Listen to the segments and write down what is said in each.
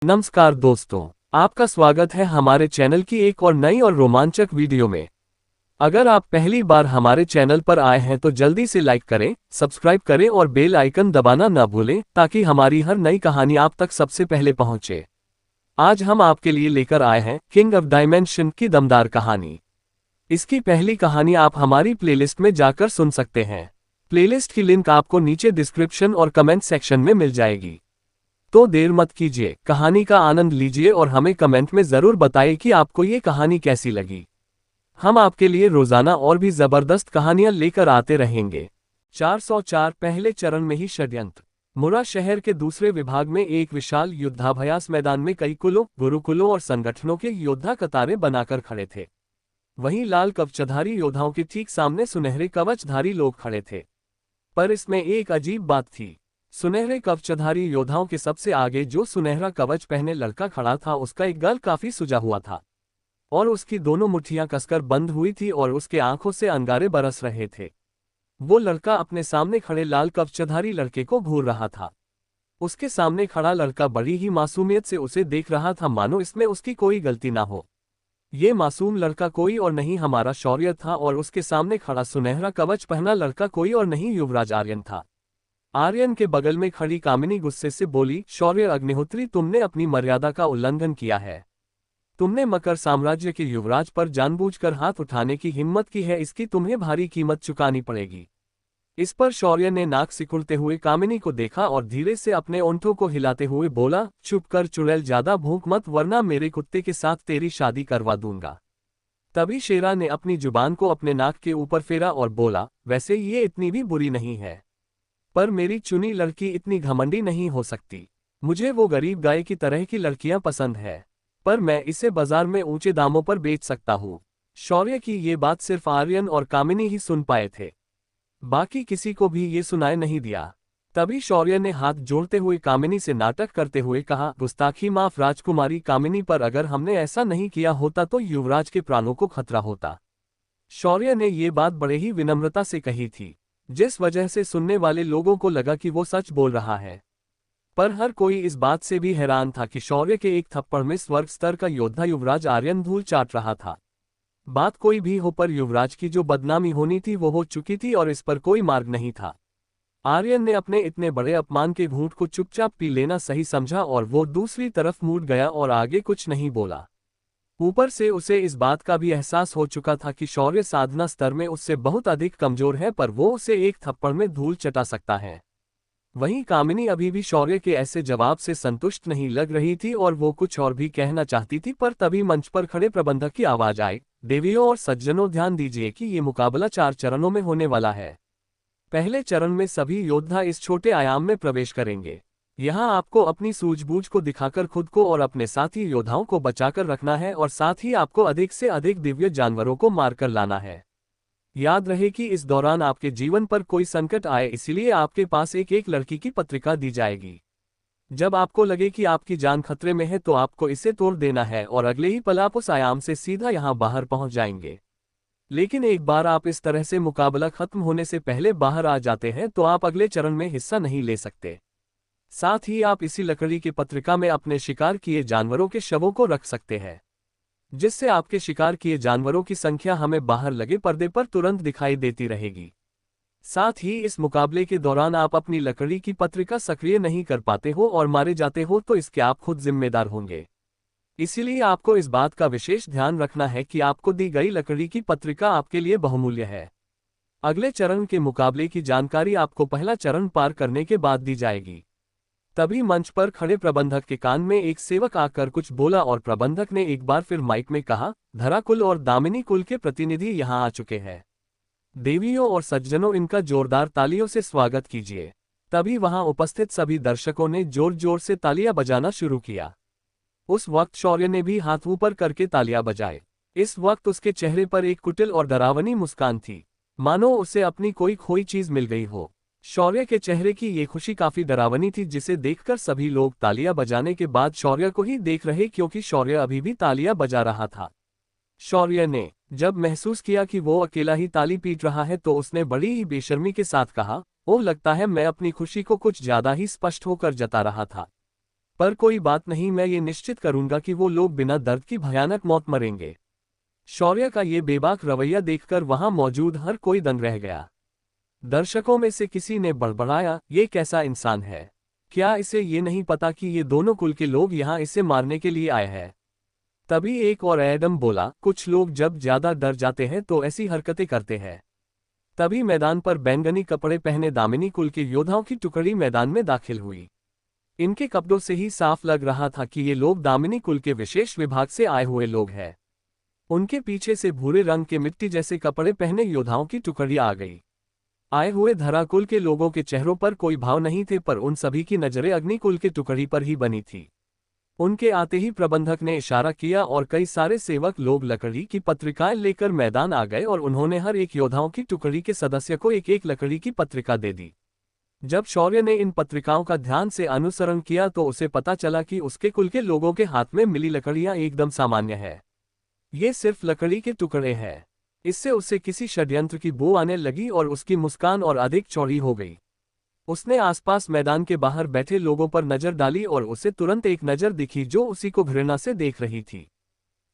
नमस्कार दोस्तों, आपका स्वागत है हमारे चैनल की एक और नई और रोमांचक वीडियो में। अगर आप पहली बार हमारे चैनल पर आए हैं तो जल्दी से लाइक करें, सब्सक्राइब करें और बेल आइकन दबाना न भूलें ताकि हमारी हर नई कहानी आप तक सबसे पहले पहुंचे। आज हम आपके लिए लेकर आए हैं किंग ऑफ डायमेंशन की दमदार कहानी। इसकी पहली कहानी आप हमारी प्लेलिस्ट में जाकर सुन सकते हैं। प्लेलिस्ट की लिंक आपको नीचे डिस्क्रिप्शन और कमेंट सेक्शन में मिल जाएगी। तो देर मत कीजिए, कहानी का आनंद लीजिए और हमें कमेंट में जरूर बताइए कि आपको ये कहानी कैसी लगी। हम आपके लिए रोजाना और भी जबरदस्त कहानियां लेकर आते रहेंगे। 404 पहले चरण में ही षड्यंत्र। मुरा शहर के दूसरे विभाग में एक विशाल युद्धाभ्यास मैदान में कई कुलों, गुरुकुलों और संगठनों के योद्धा कतारें बनाकर खड़े थे। वहीं लाल कवचधारी योद्धाओं के ठीक सामने सुनहरे कवचधारी लोग खड़े थे। पर इसमें एक अजीब बात थी। सुनहरे कवचधारी योद्धाओं के सबसे आगे जो सुनहरा कवच पहने लड़का खड़ा था, उसका एक गल काफी सुजा हुआ था और उसकी दोनों मुट्ठियां कसकर बंद हुई थी और उसके आंखों से अंगारे बरस रहे थे। वो लड़का अपने सामने खड़े लाल कवचधारी लड़के को घूर रहा था। उसके सामने खड़ा लड़का बड़ी ही मासूमियत से उसे देख रहा था, मानो इसमें उसकी कोई गलती ना हो। ये मासूम लड़का कोई और नहीं हमारा शौर्य था और उसके सामने खड़ा सुनहरा कवच पहना लड़का कोई और नहीं युवराज आर्यन था। आर्यन के बगल में खड़ी कामिनी गुस्से से बोली, शौर्य अग्निहोत्री, तुमने अपनी मर्यादा का उल्लंघन किया है। तुमने मकर साम्राज्य के युवराज पर जानबूझकर हाथ उठाने की हिम्मत की है, इसकी तुम्हें भारी कीमत चुकानी पड़ेगी। इस पर शौर्य ने नाक सिकुड़ते हुए कामिनी को देखा और धीरे से अपने ओंठों को हिलाते हुए बोला, चुप कर चुड़ैल, ज्यादा भूख मत वरना मेरे कुत्ते के साथ तेरी शादी करवा दूंगा। तभी शेरा ने अपनी जुबान को अपने नाक के ऊपर फेरा और बोला, वैसे ये इतनी भी बुरी नहीं है, पर मेरी चुनी लड़की इतनी घमंडी नहीं हो सकती। मुझे वो गरीब गाय की तरह की लड़कियां पसंद है, पर मैं इसे बाजार में ऊंचे दामों पर बेच सकता हूँ। शौर्य की ये बात सिर्फ आर्यन और कामिनी ही सुन पाए थे, बाकी किसी को भी ये सुनाई नहीं दिया। तभी शौर्य ने हाथ जोड़ते हुए कामिनी से नाटक करते हुए कहा, गुस्ताखी माफ राजकुमारी कामिनी, पर अगर हमने ऐसा नहीं किया होता तो युवराज के प्राणों को खतरा होता। शौर्य ने ये बात बड़े ही विनम्रता से कही थी, जिस वजह से सुनने वाले लोगों को लगा कि वो सच बोल रहा है। पर हर कोई इस बात से भी हैरान था कि शौर्य के एक थप्पड़ में स्वर्ग स्तर का योद्धा युवराज आर्यन धूल चाट रहा था। बात कोई भी हो, पर युवराज की जो बदनामी होनी थी वो हो चुकी थी और इस पर कोई मार्ग नहीं था। आर्यन ने अपने इतने बड़े अपमान के घूंट को चुपचाप पी लेना सही समझा और वो दूसरी तरफ मुड़ गया और आगे कुछ नहीं बोला। ऊपर से उसे इस बात का भी एहसास हो चुका था कि शौर्य साधना स्तर में उससे बहुत अधिक कमजोर है, पर वो उसे एक थप्पड़ में धूल चटा सकता है। वहीं कामिनी अभी भी शौर्य के ऐसे जवाब से संतुष्ट नहीं लग रही थी और वो कुछ और भी कहना चाहती थी, पर तभी मंच पर खड़े प्रबंधक की आवाज आई, देवियों और सज्जनों, ध्यान दीजिए कि ये मुकाबला 4 चरणों में होने वाला है। पहले चरण में सभी योद्धा इस छोटे आयाम में प्रवेश करेंगे। यहाँ आपको अपनी सूझबूझ को दिखाकर खुद को और अपने साथी योद्धाओं को बचाकर रखना है और साथ ही आपको अधिक से अधिक दिव्य जानवरों को मारकर लाना है। याद रहे कि इस दौरान आपके जीवन पर कोई संकट आए, इसलिए आपके पास एक एक लड़की की पत्रिका दी जाएगी। जब आपको लगे कि आपकी जान खतरे में है तो आपको इसे तोड़ देना है और अगले ही पल आप उस आयाम से सीधा यहाँ बाहर पहुँच जाएंगे। लेकिन एक बार आप इस तरह से मुकाबला खत्म होने से पहले बाहर आ जाते हैं तो आप अगले चरण में हिस्सा नहीं ले सकते। साथ ही आप इसी लकड़ी की पत्रिका में अपने शिकार किए जानवरों के शवों को रख सकते हैं, जिससे आपके शिकार किए जानवरों की संख्या हमें बाहर लगे पर्दे पर तुरंत दिखाई देती रहेगी। साथ ही इस मुकाबले के दौरान आप अपनी लकड़ी की पत्रिका सक्रिय नहीं कर पाते हो और मारे जाते हो तो इसके आप खुद जिम्मेदार होंगे। इसीलिए आपको इस बात का विशेष ध्यान रखना है कि आपको दी गई लकड़ी की पत्रिका आपके लिए बहुमूल्य है। अगले चरण के मुकाबले की जानकारी आपको पहला चरण पार करने के बाद दी जाएगी। तभी मंच पर खड़े प्रबंधक के कान में एक सेवक आकर कुछ बोला और प्रबंधक ने एक बार फिर माइक में कहा, धराकुल और दामिनी कुल के प्रतिनिधि यहाँ आ चुके हैं। देवियों और सज्जनों, इनका जोरदार तालियों से स्वागत कीजिए। तभी वहां उपस्थित सभी दर्शकों ने जोर जोर से तालियां बजाना शुरू किया। उस वक्त शौर्य ने भी हाथ ऊपर करके तालियां बजाए। इस वक्त उसके चेहरे पर एक कुटिल और डरावनी मुस्कान थी, मानो उसे अपनी कोई खोई चीज मिल गई हो। शौर्य के चेहरे की ये खुशी काफी डरावनी थी, जिसे देखकर सभी लोग तालियां बजाने के बाद शौर्य को ही देख रहे, क्योंकि शौर्य अभी भी तालियां बजा रहा था। शौर्य ने जब महसूस किया कि वो अकेला ही ताली पीट रहा है तो उसने बड़ी ही बेशर्मी के साथ कहा, ओह, लगता है मैं अपनी खुशी को कुछ ज्यादा ही स्पष्ट होकर जता रहा था। पर कोई बात नहीं, मैं ये निश्चित करूंगा कि वो लोग बिना दर्द की भयानक मौत मरेंगे। शौर्य का ये बेबाक रवैया देखकर वहां मौजूद हर कोई दंग रह गया। दर्शकों में से किसी ने बड़बड़ाया, ये कैसा इंसान है? क्या इसे ये नहीं पता कि ये दोनों कुल के लोग यहाँ इसे मारने के लिए आए हैं? तभी एक और एडम बोला, कुछ लोग जब ज्यादा डर जाते हैं तो ऐसी हरकतें करते हैं। तभी मैदान पर बैंगनी कपड़े पहने दामिनी कुल के योद्धाओं की टुकड़ी मैदान में दाखिल हुई। इनके कपड़ों से ही साफ लग रहा था कि ये लोग दामिनी कुल के विशेष विभाग से आए हुए लोग हैं। उनके पीछे से भूरे रंग के मिट्टी जैसे कपड़े पहने योद्धाओं की टुकड़ी आ गई। आए हुए धराकुल के लोगों के चेहरों पर कोई भाव नहीं थे, पर उन सभी की नजरें अग्निकुल के टुकड़ी पर ही बनी थी। उनके आते ही प्रबंधक ने इशारा किया और कई सारे सेवक लोग लकड़ी की पत्रिकाएं लेकर मैदान आ गए और उन्होंने हर एक योद्धाओं की टुकड़ी के सदस्य को एक एक लकड़ी की पत्रिका दे दी। जब शौर्य ने इन पत्रिकाओं का ध्यान से अनुसरण किया तो उसे पता चला कि उसके कुल के लोगों के हाथ में मिली लकड़ियां एकदम सामान्य है। ये सिर्फ लकड़ी के टुकड़े हैं। इससे उसे किसी षड्यंत्र की बू आने लगी और उसकी मुस्कान और अधिक चौड़ी हो गई। उसने आसपास मैदान के बाहर बैठे लोगों पर नजर डाली और उसे तुरंत एक नजर दिखी जो उसी को घृणा से देख रही थी।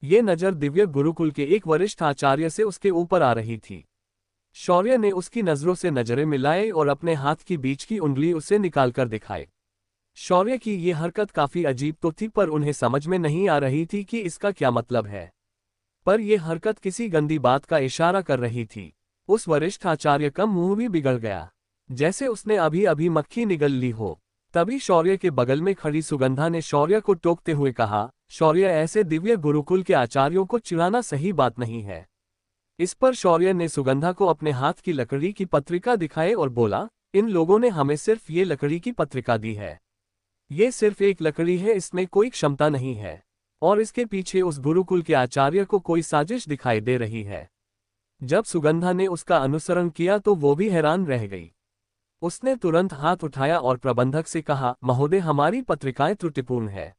ये नजर दिव्य गुरुकुल के एक वरिष्ठ आचार्य से उसके ऊपर आ रही थी। शौर्य ने उसकी नजरों से नजरें मिलाई और अपने हाथ की बीच की उंगली उसे निकालकर दिखाई। शौर्य की ये हरकत काफी अजीब तो थी, पर उन्हें समझ में नहीं आ रही थी कि इसका क्या मतलब है। पर यह हरकत किसी गंदी बात का इशारा कर रही थी। उस वरिष्ठ आचार्य का मुंह भी बिगड़ गया, जैसे उसने अभी अभी मक्खी निगल ली हो। तभी शौर्य के बगल में खड़ी सुगंधा ने शौर्य को टोकते हुए कहा, शौर्य, ऐसे दिव्य गुरुकुल के आचार्यों को चिढ़ाना सही बात नहीं है। इस पर शौर्य ने सुगंधा को अपने हाथ की लकड़ी की पत्रिका दिखाए और बोला, इन लोगों ने हमें सिर्फ ये लकड़ी की पत्रिका दी है। ये सिर्फ एक लकड़ी है, इसमें कोई क्षमता नहीं है और इसके पीछे उस गुरुकुल के आचार्य को कोई साजिश दिखाई दे रही है। जब सुगंधा ने उसका अनुसरण किया तो वो भी हैरान रह गई। उसने तुरंत हाथ उठाया और प्रबंधक से कहा, महोदय, हमारी पत्रिकाएं त्रुटिपूर्ण है।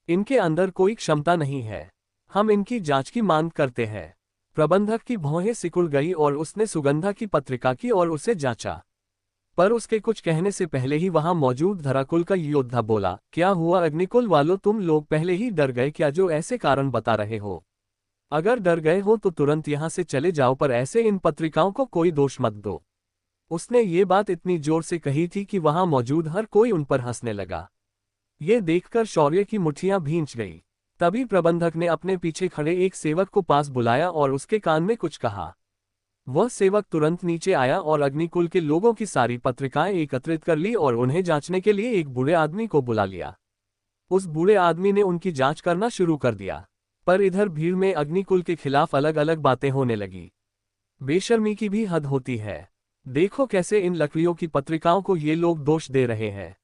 इनके अंदर कोई क्षमता नहीं है। हम इनकी जांच की मांग करते हैं। प्रबंधक की भौहें सिकुड़ गई और उसने सुगंधा की पत्रिका की और उसे जांचा। पर उसके कुछ कहने से पहले ही वहां मौजूद धराकुल का योद्धा बोला, क्या हुआ अग्निकुल वालों, तुम लोग पहले ही डर गए क्या जो ऐसे कारण बता रहे हो? अगर डर गए हो तो तुरंत यहां से चले जाओ, पर ऐसे इन पत्रिकाओं को कोई दोष मत दो। उसने ये बात इतनी जोर से कही थी कि वहां मौजूद हर कोई उन पर हंसने लगा। ये देखकर शौर्य की मुट्ठियां भींच गई। तभी प्रबंधक ने अपने पीछे खड़े एक सेवक को पास बुलाया और उसके कान में कुछ कहा। वह सेवक तुरंत नीचे आया और अग्निकुल के लोगों की सारी पत्रिकाएं एकत्रित कर ली और उन्हें जांचने के लिए एक बूढ़े आदमी को बुला लिया। उस बूढ़े आदमी ने उनकी जांच करना शुरू कर दिया। पर इधर भीड़ में अग्निकुल के खिलाफ अलग अलग बातें होने लगी। बेशर्मी की भी हद होती है। देखो कैसे इन लकड़ियों की पत्रिकाओं को ये लोग दोष दे रहे हैं।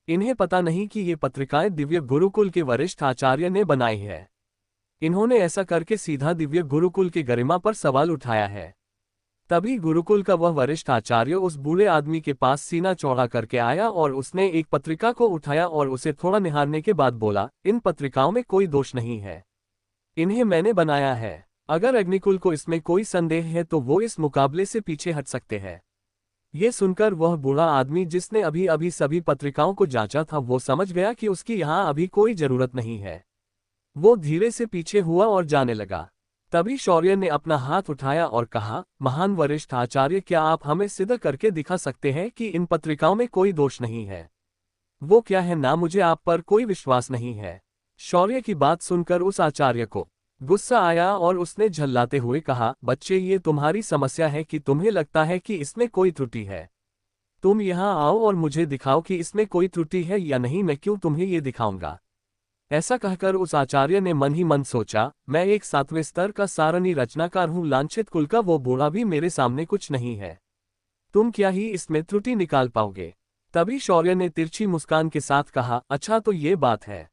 इन्हें पता नहीं कि ये पत्रिकाएं दिव्य गुरुकुल के वरिष्ठ आचार्य ने बनाई है। इन्होंने ऐसा करके सीधा दिव्य गुरुकुल की गरिमा पर सवाल उठाया है। तभी गुरुकुल का वह वरिष्ठ आचार्य उस बूढ़े आदमी के पास सीना चौड़ा करके आया और उसने एक पत्रिका को उठाया और उसे थोड़ा निहारने के बाद बोला, इन पत्रिकाओं में कोई दोष नहीं है। इन्हें मैंने बनाया है। अगर अग्निकुल को इसमें कोई संदेह है तो वो इस मुकाबले से पीछे हट सकते हैं। ये सुनकर वह बूढ़ा आदमी जिसने अभी अभी सभी पत्रिकाओं को जांचा था, वो समझ गया कि उसकी यहाँ अभी कोई जरूरत नहीं है। वो धीरे से पीछे हुआ और जाने लगा। तभी शौर्य ने अपना हाथ उठाया और कहा, महान वरिष्ठ आचार्य, क्या आप हमें सिद्ध करके दिखा सकते हैं कि इन पत्रिकाओं में कोई दोष नहीं है? वो क्या है ना, मुझे आप पर कोई विश्वास नहीं है। शौर्य की बात सुनकर उस आचार्य को गुस्सा आया और उसने झल्लाते हुए कहा, बच्चे, ये तुम्हारी समस्या है कि तुम्हें लगता है कि इसमें कोई त्रुटि है। तुम यहाँ आओ और मुझे दिखाओ कि इसमें कोई त्रुटि है या नहीं, मैं क्यों तुम्हें ये दिखाऊंगा। ऐसा कहकर उस आचार्य ने मन ही मन सोचा, मैं एक 7वें स्तर का सारणी रचनाकार हूँ, लांछित कुल का वो बूढ़ा भी मेरे सामने कुछ नहीं है। तुम क्या ही इसमें त्रुटि निकाल पाओगे। तभी शौर्य ने तिरछी मुस्कान के साथ कहा, अच्छा तो ये बात है।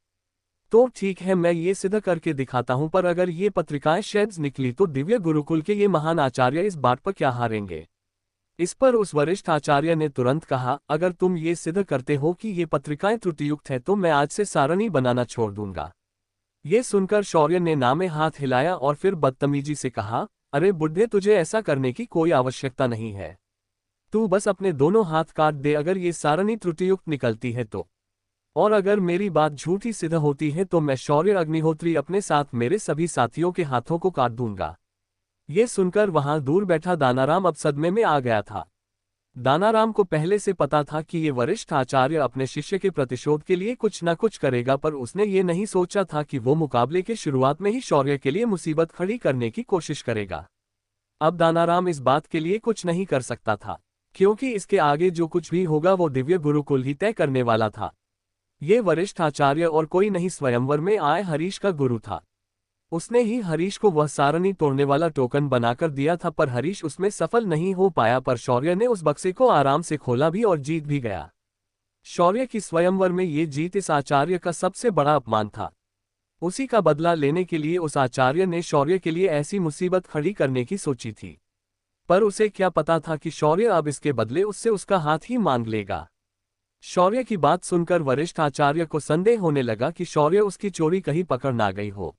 तो ठीक है, मैं ये सिद्ध करके दिखाता हूं, पर अगर ये पत्रिकाएं शेड्स निकली तो दिव्य गुरुकुल के ये महान आचार्य इस बात पर क्या हारेंगे। इस पर उस वरिष्ठ आचार्य ने तुरंत कहा, अगर तुम ये सिद्ध करते हो कि ये पत्रिकाएं त्रुटियुक्त है तो मैं आज से सारणी बनाना छोड़ दूंगा। ये सुनकर शौर्य ने ना में हाथ हिलाया और फिर बदतमीजी से कहा, अरे बुड्ढे, तुझे ऐसा करने की कोई आवश्यकता नहीं है। तू बस अपने दोनों हाथ काट दे अगर ये सारणी त्रुटियुक्त निकलती है तो। और अगर मेरी बात झूठी सिद्ध होती है तो मैं शौर्य अग्निहोत्री अपने साथ मेरे सभी साथियों के हाथों को काट दूंगा। ये सुनकर वहां दूर बैठा दानाराम अब सदमे में आ गया था। दानाराम को पहले से पता था कि ये वरिष्ठ आचार्य अपने शिष्य के प्रतिशोध के लिए कुछ न कुछ करेगा, पर उसने ये नहीं सोचा था कि वो मुकाबले के शुरुआत में ही शौर्य के लिए मुसीबत खड़ी करने की कोशिश करेगा। अब दानाराम इस बात के लिए कुछ नहीं कर सकता था, क्योंकि इसके आगे जो कुछ भी होगा वो दिव्य गुरुकुल ही तय करने वाला था। ये वरिष्ठ आचार्य और कोई नहीं स्वयंवर में आए हरीश का गुरु था। उसने ही हरीश को वह सारणी तोड़ने वाला टोकन बनाकर दिया था, पर हरीश उसमें सफल नहीं हो पाया। पर शौर्य ने उस बक्से को आराम से खोला भी और जीत भी गया। शौर्य की स्वयंवर में ये जीत इस आचार्य का सबसे बड़ा अपमान था। उसी का बदला लेने के लिए उस आचार्य ने शौर्य के लिए ऐसी मुसीबत खड़ी करने की सोची थी, पर उसे क्या पता था कि शौर्य अब इसके बदले उससे उसका हाथ ही मांग लेगा। शौर्य की बात सुनकर वरिष्ठ आचार्य को संदेह होने लगा कि शौर्य उसकी चोरी कहीं पकड़ ना गई हो।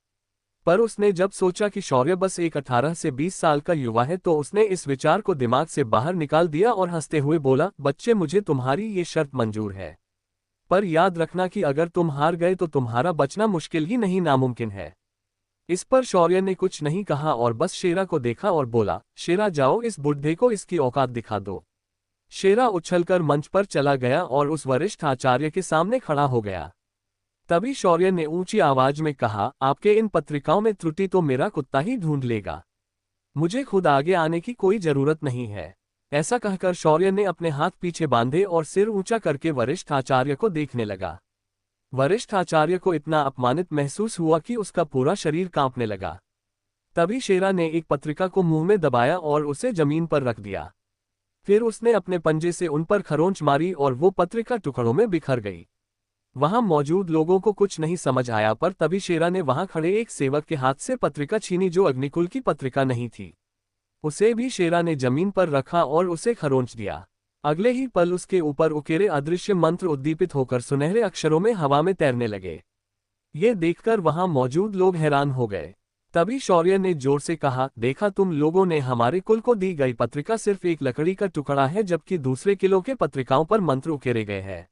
पर उसने जब सोचा कि शौर्य बस एक 18 से 20 साल का युवा है तो उसने इस विचार को दिमाग से बाहर निकाल दिया और हंसते हुए बोला, बच्चे, मुझे तुम्हारी ये शर्त मंजूर है, पर याद रखना कि अगर तुम हार गए तो तुम्हारा बचना मुश्किल ही नहीं नामुमकिन है। इस पर शौर्य ने कुछ नहीं कहा और बस शेरा को देखा और बोला, शेरा, जाओ इस बुढ़े को इसकी औकात दिखा दो। शेरा उछलकर मंच पर चला गया और उस वरिष्ठ आचार्य के सामने खड़ा हो गया। तभी शौर्य ने ऊंची आवाज में कहा, आपके इन पत्रिकाओं में त्रुटि तो मेरा कुत्ता ही ढूंढ लेगा, मुझे खुद आगे आने की कोई जरूरत नहीं है। ऐसा कहकर शौर्य ने अपने हाथ पीछे बांधे और सिर ऊंचा करके वरिष्ठ आचार्य को देखने लगा। वरिष्ठ आचार्य को इतना अपमानित महसूस हुआ कि उसका पूरा शरीर कांपने लगा। तभी शेरा ने एक पत्रिका को मुंह में दबाया और उसे जमीन पर रख दिया। फिर उसने अपने पंजे से उन पर खरोंच मारी और वो पत्रिका टुकड़ों में बिखर गई। वहां मौजूद लोगों को कुछ नहीं समझ आया, पर तभी शेरा ने वहां खड़े एक सेवक के हाथ से पत्रिका छीनी जो अग्निकुल की पत्रिका नहीं थी। उसे भी शेरा ने जमीन पर रखा और उसे खरोंच दिया। अगले ही पल उसके ऊपर उकेरे अदृश्य मंत्र उद्दीपित होकर सुनहरे अक्षरों में हवा में तैरने लगे। ये देखकर वहां मौजूद लोग हैरान हो गए। तभी शौर्य ने जोर से कहा, देखा, तुम लोगों ने हमारे कुल को दी गई पत्रिका सिर्फ एक लकड़ी का टुकड़ा है, जबकि दूसरे किलों के पत्रिकाओं पर मंत्र उकेरे गए हैं।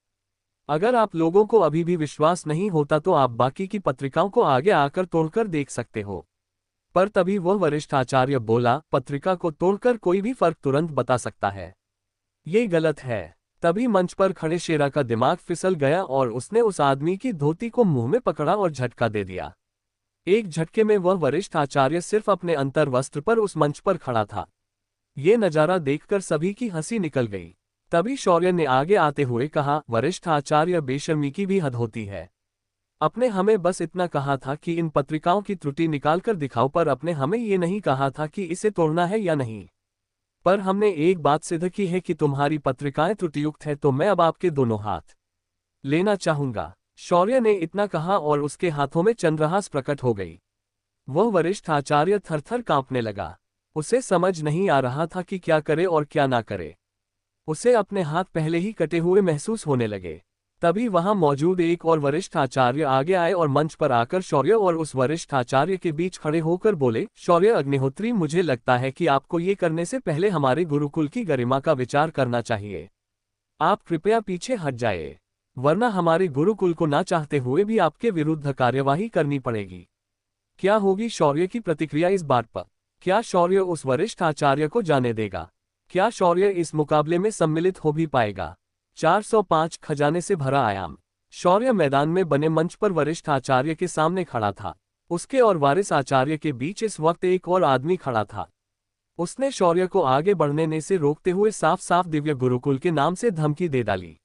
अगर आप लोगों को अभी भी विश्वास नहीं होता तो आप बाकी की पत्रिकाओं को आगे आकर तोड़कर देख सकते हो। पर तभी वह वरिष्ठ आचार्य बोला, पत्रिका को तोड़कर कोई भी फर्क तुरंत बता सकता है, ये गलत है। तभी मंच पर खड़े शेरा का दिमाग फिसल गया और उसने उस आदमी की धोती को मुंह में पकड़ा और झटका दे दिया। एक झटके में वह वरिष्ठ आचार्य सिर्फ अपने अंतर वस्त्र पर उस मंच पर खड़ा था। ये नजारा देखकर सभी की हंसी निकल गई। तभी शौर्य ने आगे आते हुए कहा, वरिष्ठ आचार्य, बेशर्मी की भी हद होती है। अपने हमें बस इतना कहा था कि इन पत्रिकाओं की त्रुटि निकालकर दिखाओ, पर अपने हमें ये नहीं कहा था कि इसे तोड़ना है या नहीं। पर हमने एक बात सिद्ध की है कि तुम्हारी पत्रिकाएं त्रुटियुक्त है, तो मैं अब आपके दोनों हाथ लेना चाहूंगा। शौर्य ने इतना कहा और उसके हाथों में चंद्रहास प्रकट हो गई। वह वरिष्ठ आचार्य थरथर कांपने लगा। उसे समझ नहीं आ रहा था कि क्या करे और क्या ना करे। उसे अपने हाथ पहले ही कटे हुए महसूस होने लगे। तभी वहां मौजूद एक और वरिष्ठ आचार्य आगे आए और मंच पर आकर शौर्य और उस वरिष्ठ आचार्य के बीच खड़े होकर बोले, शौर्य अग्निहोत्री, मुझे लगता है कि आपको ये करने से पहले हमारे गुरुकुल की गरिमा का विचार करना चाहिए। आप कृपया पीछे हट जाइए, वरना हमारे गुरुकुल को ना चाहते हुए भी आपके विरुद्ध कार्यवाही करनी पड़ेगी। क्या होगी शौर्य की प्रतिक्रिया इस बात पर? क्या शौर्य उस वरिष्ठ आचार्य को जाने देगा? क्या शौर्य इस मुकाबले में सम्मिलित हो भी पाएगा? 405 खजाने से भरा आयाम। शौर्य मैदान में बने मंच पर वरिष्ठ आचार्य के सामने खड़ा था। उसके और वारिस आचार्य के बीच इस वक्त एक और आदमी खड़ा था। उसने शौर्य को आगे बढ़ने से रोकते हुए साफ साफ दिव्य गुरुकुल के नाम से धमकी दे डाली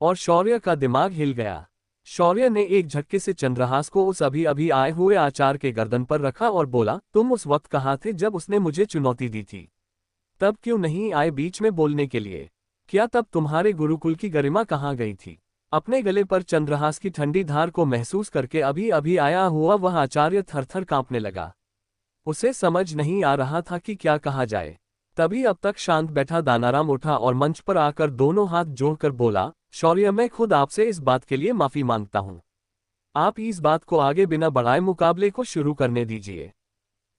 और शौर्य का दिमाग हिल गया। शौर्य ने एक झटके से चंद्रहास को उस अभी अभी आए हुए आचार्य के गर्दन पर रखा और बोला, तुम उस वक्त कहाँ थे जब उसने मुझे चुनौती दी थी? तब क्यों नहीं आए बीच में बोलने के लिए? क्या तब तुम्हारे गुरुकुल की गरिमा कहाँ गई थी? अपने गले पर चंद्रहास की ठंडी धार को महसूस करके अभी अभी आया हुआ वह आचार्य थरथर कांपने लगा। उसे समझ नहीं आ रहा था कि क्या कहा जाए। तभी अब तक शांत बैठा दानाराम उठा और मंच पर आकर दोनों हाथ जोड़कर बोला, शौर्य, मैं खुद आपसे इस बात के लिए माफी मांगता हूं। आप इस बात को आगे बिना बढ़ाए मुकाबले को शुरू करने दीजिए।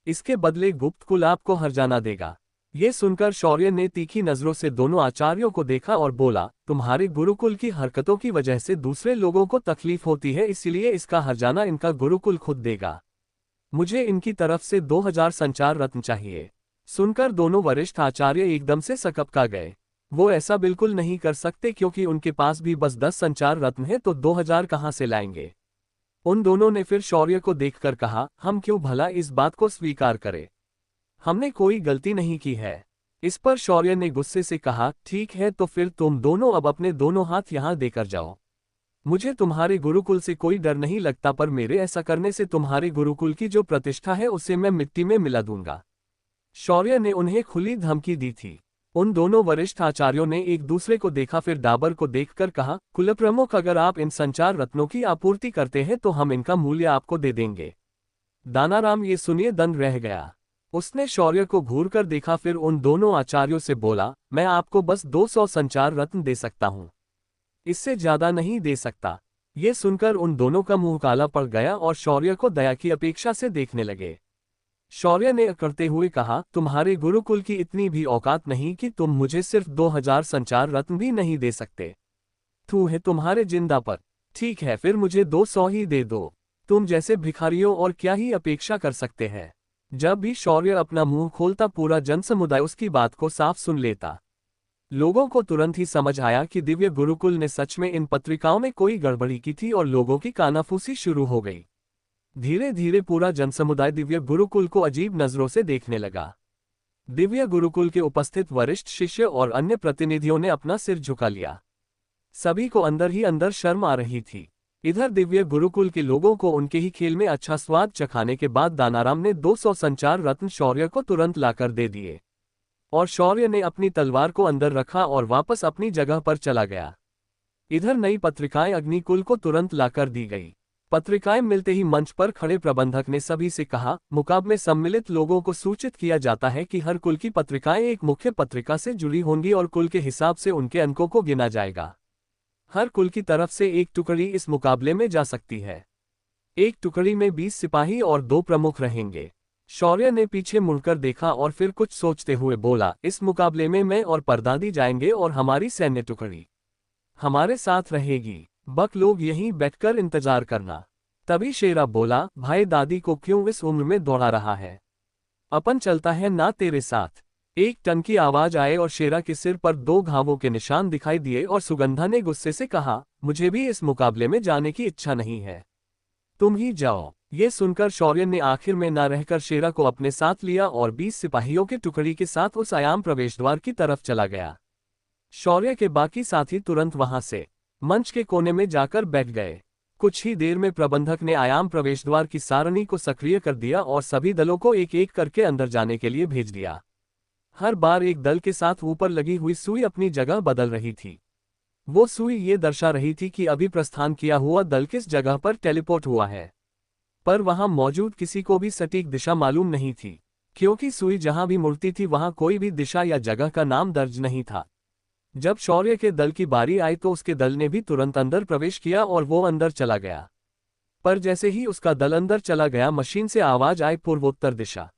इसके बदले गुप्त कुल आपको हर्जाना देगा। ये सुनकर शौर्य ने तीखी नजरों से दोनों आचार्यों को देखा और बोला, तुम्हारे गुरुकुल की हरकतों की वजह से दूसरे लोगों को तकलीफ होती है, इसलिए इसका हर्जाना इनका गुरुकुल खुद देगा। मुझे इनकी तरफ से 2000 संचार रत्न चाहिए। सुनकर दोनों वरिष्ठ आचार्य एकदम से सकपका गए। वो ऐसा बिल्कुल नहीं कर सकते क्योंकि उनके पास भी बस 10 संचार रत्न है, तो 2000 कहाँ से लाएंगे। उन दोनों ने फिर शौर्य को देखकर कहा, हम क्यों भला इस बात को स्वीकार करें, हमने कोई गलती नहीं की है। इस पर शौर्य ने गुस्से से कहा, ठीक है तो फिर तुम दोनों अब अपने दोनों हाथ यहां देकर जाओ। मुझे तुम्हारे गुरुकुल से कोई डर नहीं लगता, पर मेरे ऐसा करने से तुम्हारे गुरुकुल की जो प्रतिष्ठा है उसे मैं मिट्टी में मिला दूंगा। शौर्य ने उन्हें खुली धमकी दी थी। उन दोनों वरिष्ठ आचार्यों ने एक दूसरे को देखा, फिर डाबर को देखकर कहा, कुलप्रमुख, अगर आप इन संचार रत्नों की आपूर्ति करते हैं तो हम इनका मूल्य आपको दे देंगे। दानाराम ये सुनिए दंग रह गया। उसने शौर्य को घूर कर देखा, फिर उन दोनों आचार्यों से बोला, मैं आपको बस 200 संचार रत्न दे सकता हूं, इससे ज्यादा नहीं दे सकता। ये सुनकर उन दोनों का मुंह काला पड़ गया और शौर्य को दया की अपेक्षा से देखने लगे। शौर्य ने अकड़ते हुए कहा, तुम्हारे गुरुकुल की इतनी भी औकात नहीं कि तुम मुझे सिर्फ 2000 संचार रत्न भी नहीं दे सकते। थू है तुम्हारे जिंदा पर। ठीक है, फिर मुझे 200 ही दे दो। तुम जैसे भिखारियों और क्या ही अपेक्षा कर सकते हैं। जब भी शौर्य अपना मुंह खोलता, पूरा जनसमुदाय उसकी बात को साफ सुन लेता। लोगों को तुरंत ही समझ आया कि दिव्य गुरुकुल ने सच में इन पत्रिकाओं में कोई गड़बड़ी की थी और लोगों की कानाफूसी शुरू हो गई। धीरे धीरे पूरा जनसमुदाय दिव्य गुरुकुल को अजीब नजरों से देखने लगा। दिव्य गुरुकुल के उपस्थित वरिष्ठ शिष्य और अन्य प्रतिनिधियों ने अपना सिर झुका लिया। सभी को अंदर ही अंदर शर्म आ रही थी। इधर दिव्य गुरुकुल के लोगों को उनके ही खेल में अच्छा स्वाद चखाने के बाद दानाराम ने 200 संचार रत्न शौर्य को तुरंत लाकर दे दिए और शौर्य ने अपनी तलवार को अंदर रखा और वापस अपनी जगह पर चला गया। इधर नई पत्रिकाएं अग्निकुल को तुरंत लाकर दी गई। पत्रिकाएं मिलते ही मंच पर खड़े प्रबंधक ने सभी से कहा, मुकाबले में सम्मिलित लोगों को सूचित किया जाता है कि हर कुल की पत्रिकाएं एक मुख्य पत्रिका से जुड़ी होंगी और कुल के हिसाब से उनके अंकों को गिना जाएगा। हर कुल की तरफ से एक टुकड़ी इस मुकाबले में जा सकती है। एक टुकड़ी में 20 सिपाही और 2 प्रमुख रहेंगे। शौर्य ने पीछे मुड़कर देखा और फिर कुछ सोचते हुए बोला, इस मुकाबले में मैं और परदादी जाएंगे और हमारी सैन्य टुकड़ी हमारे साथ रहेगी। बक लोग यहीं बैठकर इंतजार करना। तभी शेरा बोला, भाई दादी को क्यों इस उम्र में दौड़ा रहा है, अपन चलता है ना तेरे साथ। एक टन की आवाज आए और शेरा के सिर पर 2 घावों के निशान दिखाई दिए और सुगंधा ने गुस्से से कहा, मुझे भी इस मुकाबले में जाने की इच्छा नहीं है, तुम ही जाओ। ये सुनकर शौर्य ने आखिर में ना रहकर शेरा को अपने साथ लिया और 20 सिपाहियों की टुकड़ी के साथ उस आयाम प्रवेश द्वार की तरफ चला गया। शौर्य के बाकी साथी तुरंत वहां से मंच के कोने में जाकर बैठ गए। कुछ ही देर में प्रबंधक ने आयाम प्रवेश द्वार की सारणी को सक्रिय कर दिया और सभी दलों को एक एक करके अंदर जाने के लिए भेज दिया। हर बार एक दल के साथ ऊपर लगी हुई सुई अपनी जगह बदल रही थी। वो सुई ये दर्शा रही थी कि अभी प्रस्थान किया हुआ दल किस जगह पर टेलीपोर्ट हुआ है, पर वहां मौजूद किसी को भी सटीक दिशा मालूम नहीं थी, क्योंकि सुई जहां भी मुड़ती थी वहां कोई भी दिशा या जगह का नाम दर्ज नहीं था। जब शौर्य के दल की बारी आई तो उसके दल ने भी तुरंत अंदर प्रवेश किया और वो अंदर चला गया, पर जैसे ही उसका दल अंदर चला गया मशीन से आवाज आई, पूर्वोत्तर दिशा।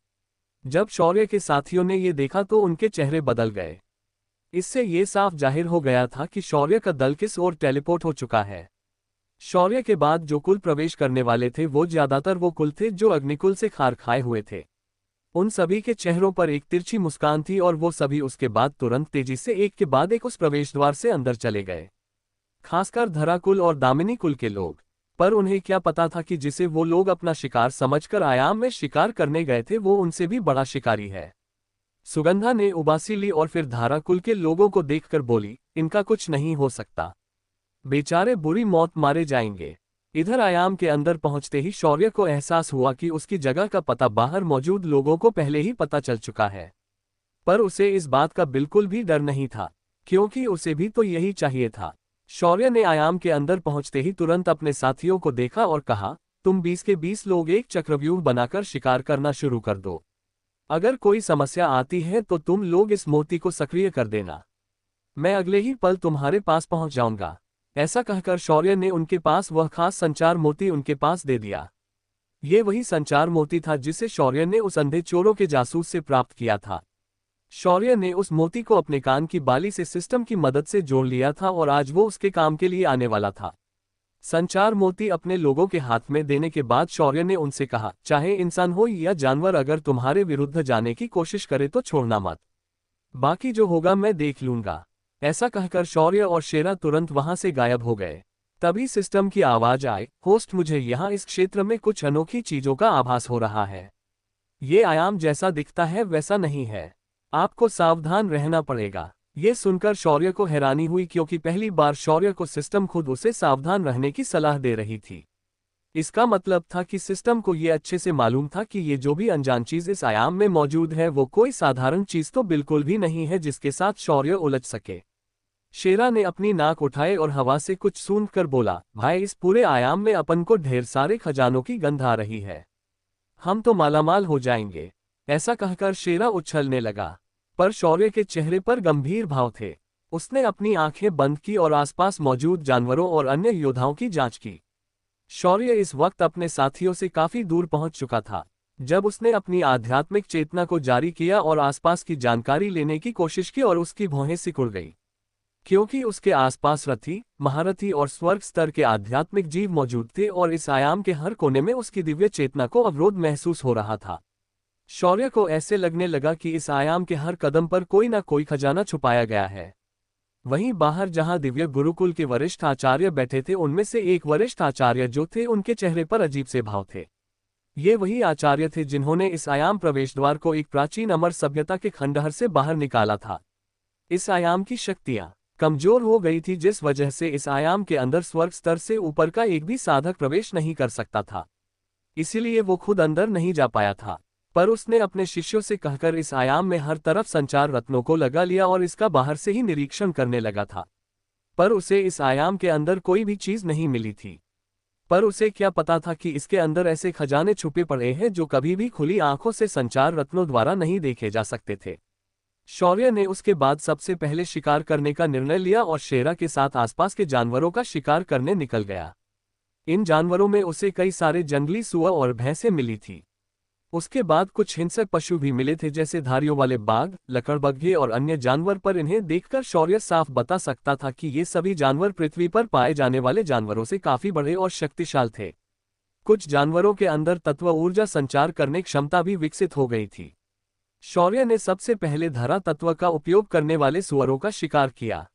जब शौर्य के साथियों ने ये देखा तो उनके चेहरे बदल गए। इससे ये साफ जाहिर हो गया था कि शौर्य का दल किस ओर टेलीपोर्ट हो चुका है। शौर्य के बाद जो कुल प्रवेश करने वाले थे वो ज्यादातर वो कुल थे जो अग्निकुल से खार खाए हुए थे। उन सभी के चेहरों पर एक तिरछी मुस्कान थी और वो सभी उसके बाद तुरंत तेजी से एक के बाद एक उस प्रवेश द्वार से अंदर चले गए, खासकर धराकुल और दामिनी कुल के लोग। पर उन्हें क्या पता था कि जिसे वो लोग अपना शिकार समझकर आयाम में शिकार करने गए थे वो उनसे भी बड़ा शिकारी है। सुगंधा ने उबासी ली और फिर धाराकुल के लोगों को देखकर बोली, इनका कुछ नहीं हो सकता, बेचारे बुरी मौत मारे जाएंगे। इधर आयाम के अंदर पहुंचते ही शौर्य को एहसास हुआ कि उसकी जगह का पता बाहर मौजूद लोगों को पहले ही पता चल चुका है, पर उसे इस बात का बिल्कुल भी डर नहीं था, क्योंकि उसे भी तो यही चाहिए था। शौर्य ने आयाम के अंदर पहुंचते ही तुरंत अपने साथियों को देखा और कहा, तुम 20 के 20 लोग एक चक्रव्यूह बनाकर शिकार करना शुरू कर दो। अगर कोई समस्या आती है तो तुम लोग इस मोती को सक्रिय कर देना, मैं अगले ही पल तुम्हारे पास पहुंच जाऊंगा। ऐसा कहकर शौर्य ने उनके पास वह खास संचार मोती उनके पास दे दिया। ये वही संचार मोती था जिसे शौर्य ने उस अंधे चोरों के जासूस से प्राप्त किया था। शौर्य ने उस मोती को अपने कान की बाली से सिस्टम की मदद से जोड़ लिया था और आज वो उसके काम के लिए आने वाला था। संचार मोती अपने लोगों के हाथ में देने के बाद शौर्य ने उनसे कहा, चाहे इंसान हो या जानवर, अगर तुम्हारे विरुद्ध जाने की कोशिश करे तो छोड़ना मत। बाकी जो होगा मैं देख लूंगा। ऐसा कहकर शौर्य और शेरा तुरंत वहां से गायब हो गए। तभी सिस्टम की आवाज आई, होस्ट, मुझे यहाँ इस क्षेत्र में कुछ अनोखी चीजों का आभास हो रहा है। ये आयाम जैसा दिखता है वैसा नहीं है। आपको सावधान रहना पड़ेगा। ये सुनकर शौर्य को हैरानी हुई, क्योंकि पहली बार शौर्य को सिस्टम खुद उसे सावधान रहने की सलाह दे रही थी। इसका मतलब था कि सिस्टम को ये अच्छे से मालूम था कि ये जो भी अनजान चीज इस आयाम में मौजूद है वो कोई साधारण चीज तो बिल्कुल भी नहीं है जिसके साथ शौर्य उलझ सके। शेरा ने अपनी नाक उठाए और हवा से कुछ सूंघकर बोला, भाई, इस पूरे आयाम में अपन को ढेर सारे खजानों की गंध आ रही है। हम तो मालामाल हो जाएंगे। ऐसा कहकर शेरा उछलने लगा, पर शौर्य के चेहरे पर गंभीर भाव थे। उसने अपनी आंखें बंद की और आसपास मौजूद जानवरों और अन्य योद्धाओं की जांच की। शौर्य इस वक्त अपने साथियों से काफी दूर पहुंच चुका था। जब उसने अपनी आध्यात्मिक चेतना को जारी किया और आसपास की जानकारी लेने की कोशिश की और उसकी भौहें सिकुड़ गई, क्योंकि उसके आसपास रथी, महारथी और स्वर्ग स्तर के आध्यात्मिक जीव मौजूद थे और इस आयाम के हर कोने में उसकी दिव्य चेतना को अवरोध महसूस हो रहा था। शौर्य को ऐसे लगने लगा कि इस आयाम के हर कदम पर कोई ना कोई खजाना छुपाया गया है। वहीं बाहर जहां दिव्य गुरुकुल के वरिष्ठ आचार्य बैठे थे, उनमें से एक वरिष्ठ आचार्य जो थे, उनके चेहरे पर अजीब से भाव थे। ये वही आचार्य थे जिन्होंने इस आयाम प्रवेश द्वार को एक प्राचीन अमर सभ्यता के खंडहर से बाहर निकाला था। इस आयाम की शक्तियां कमजोर हो गई थी, जिस वजह से इस आयाम के अंदर स्वर्ग स्तर से ऊपर का एक भी साधक प्रवेश नहीं कर सकता था। इसीलिए वो खुद अंदर नहीं जा पाया था। पर उसने अपने शिष्यों से कहकर इस आयाम में हर तरफ संचार रत्नों को लगा लिया और इसका बाहर से ही निरीक्षण करने लगा था। पर उसे इस आयाम के अंदर कोई भी चीज नहीं मिली थी। पर उसे क्या पता था कि इसके अंदर ऐसे खजाने छुपे पड़े हैं जो कभी भी खुली आंखों से संचार रत्नों द्वारा नहीं देखे जा सकते थे। शौर्य ने उसके बाद सबसे पहले शिकार करने का निर्णय लिया और शेरा के साथ आसपास के जानवरों का शिकार करने निकल गया। इन जानवरों में उसे कई सारे जंगली सुअर और भैंसें मिली थी। उसके बाद कुछ हिंसक पशु भी मिले थे, जैसे धारियों वाले बाघ, लकड़बग्घे और अन्य जानवर। पर इन्हें देखकर शौर्य साफ बता सकता था कि ये सभी जानवर पृथ्वी पर पाए जाने वाले जानवरों से काफी बड़े और शक्तिशाली थे। कुछ जानवरों के अंदर तत्व ऊर्जा संचार करने की क्षमता भी विकसित हो गई थी। शौर्य ने सबसे पहले धरा तत्व का उपयोग करने वाले सुअरों का शिकार किया।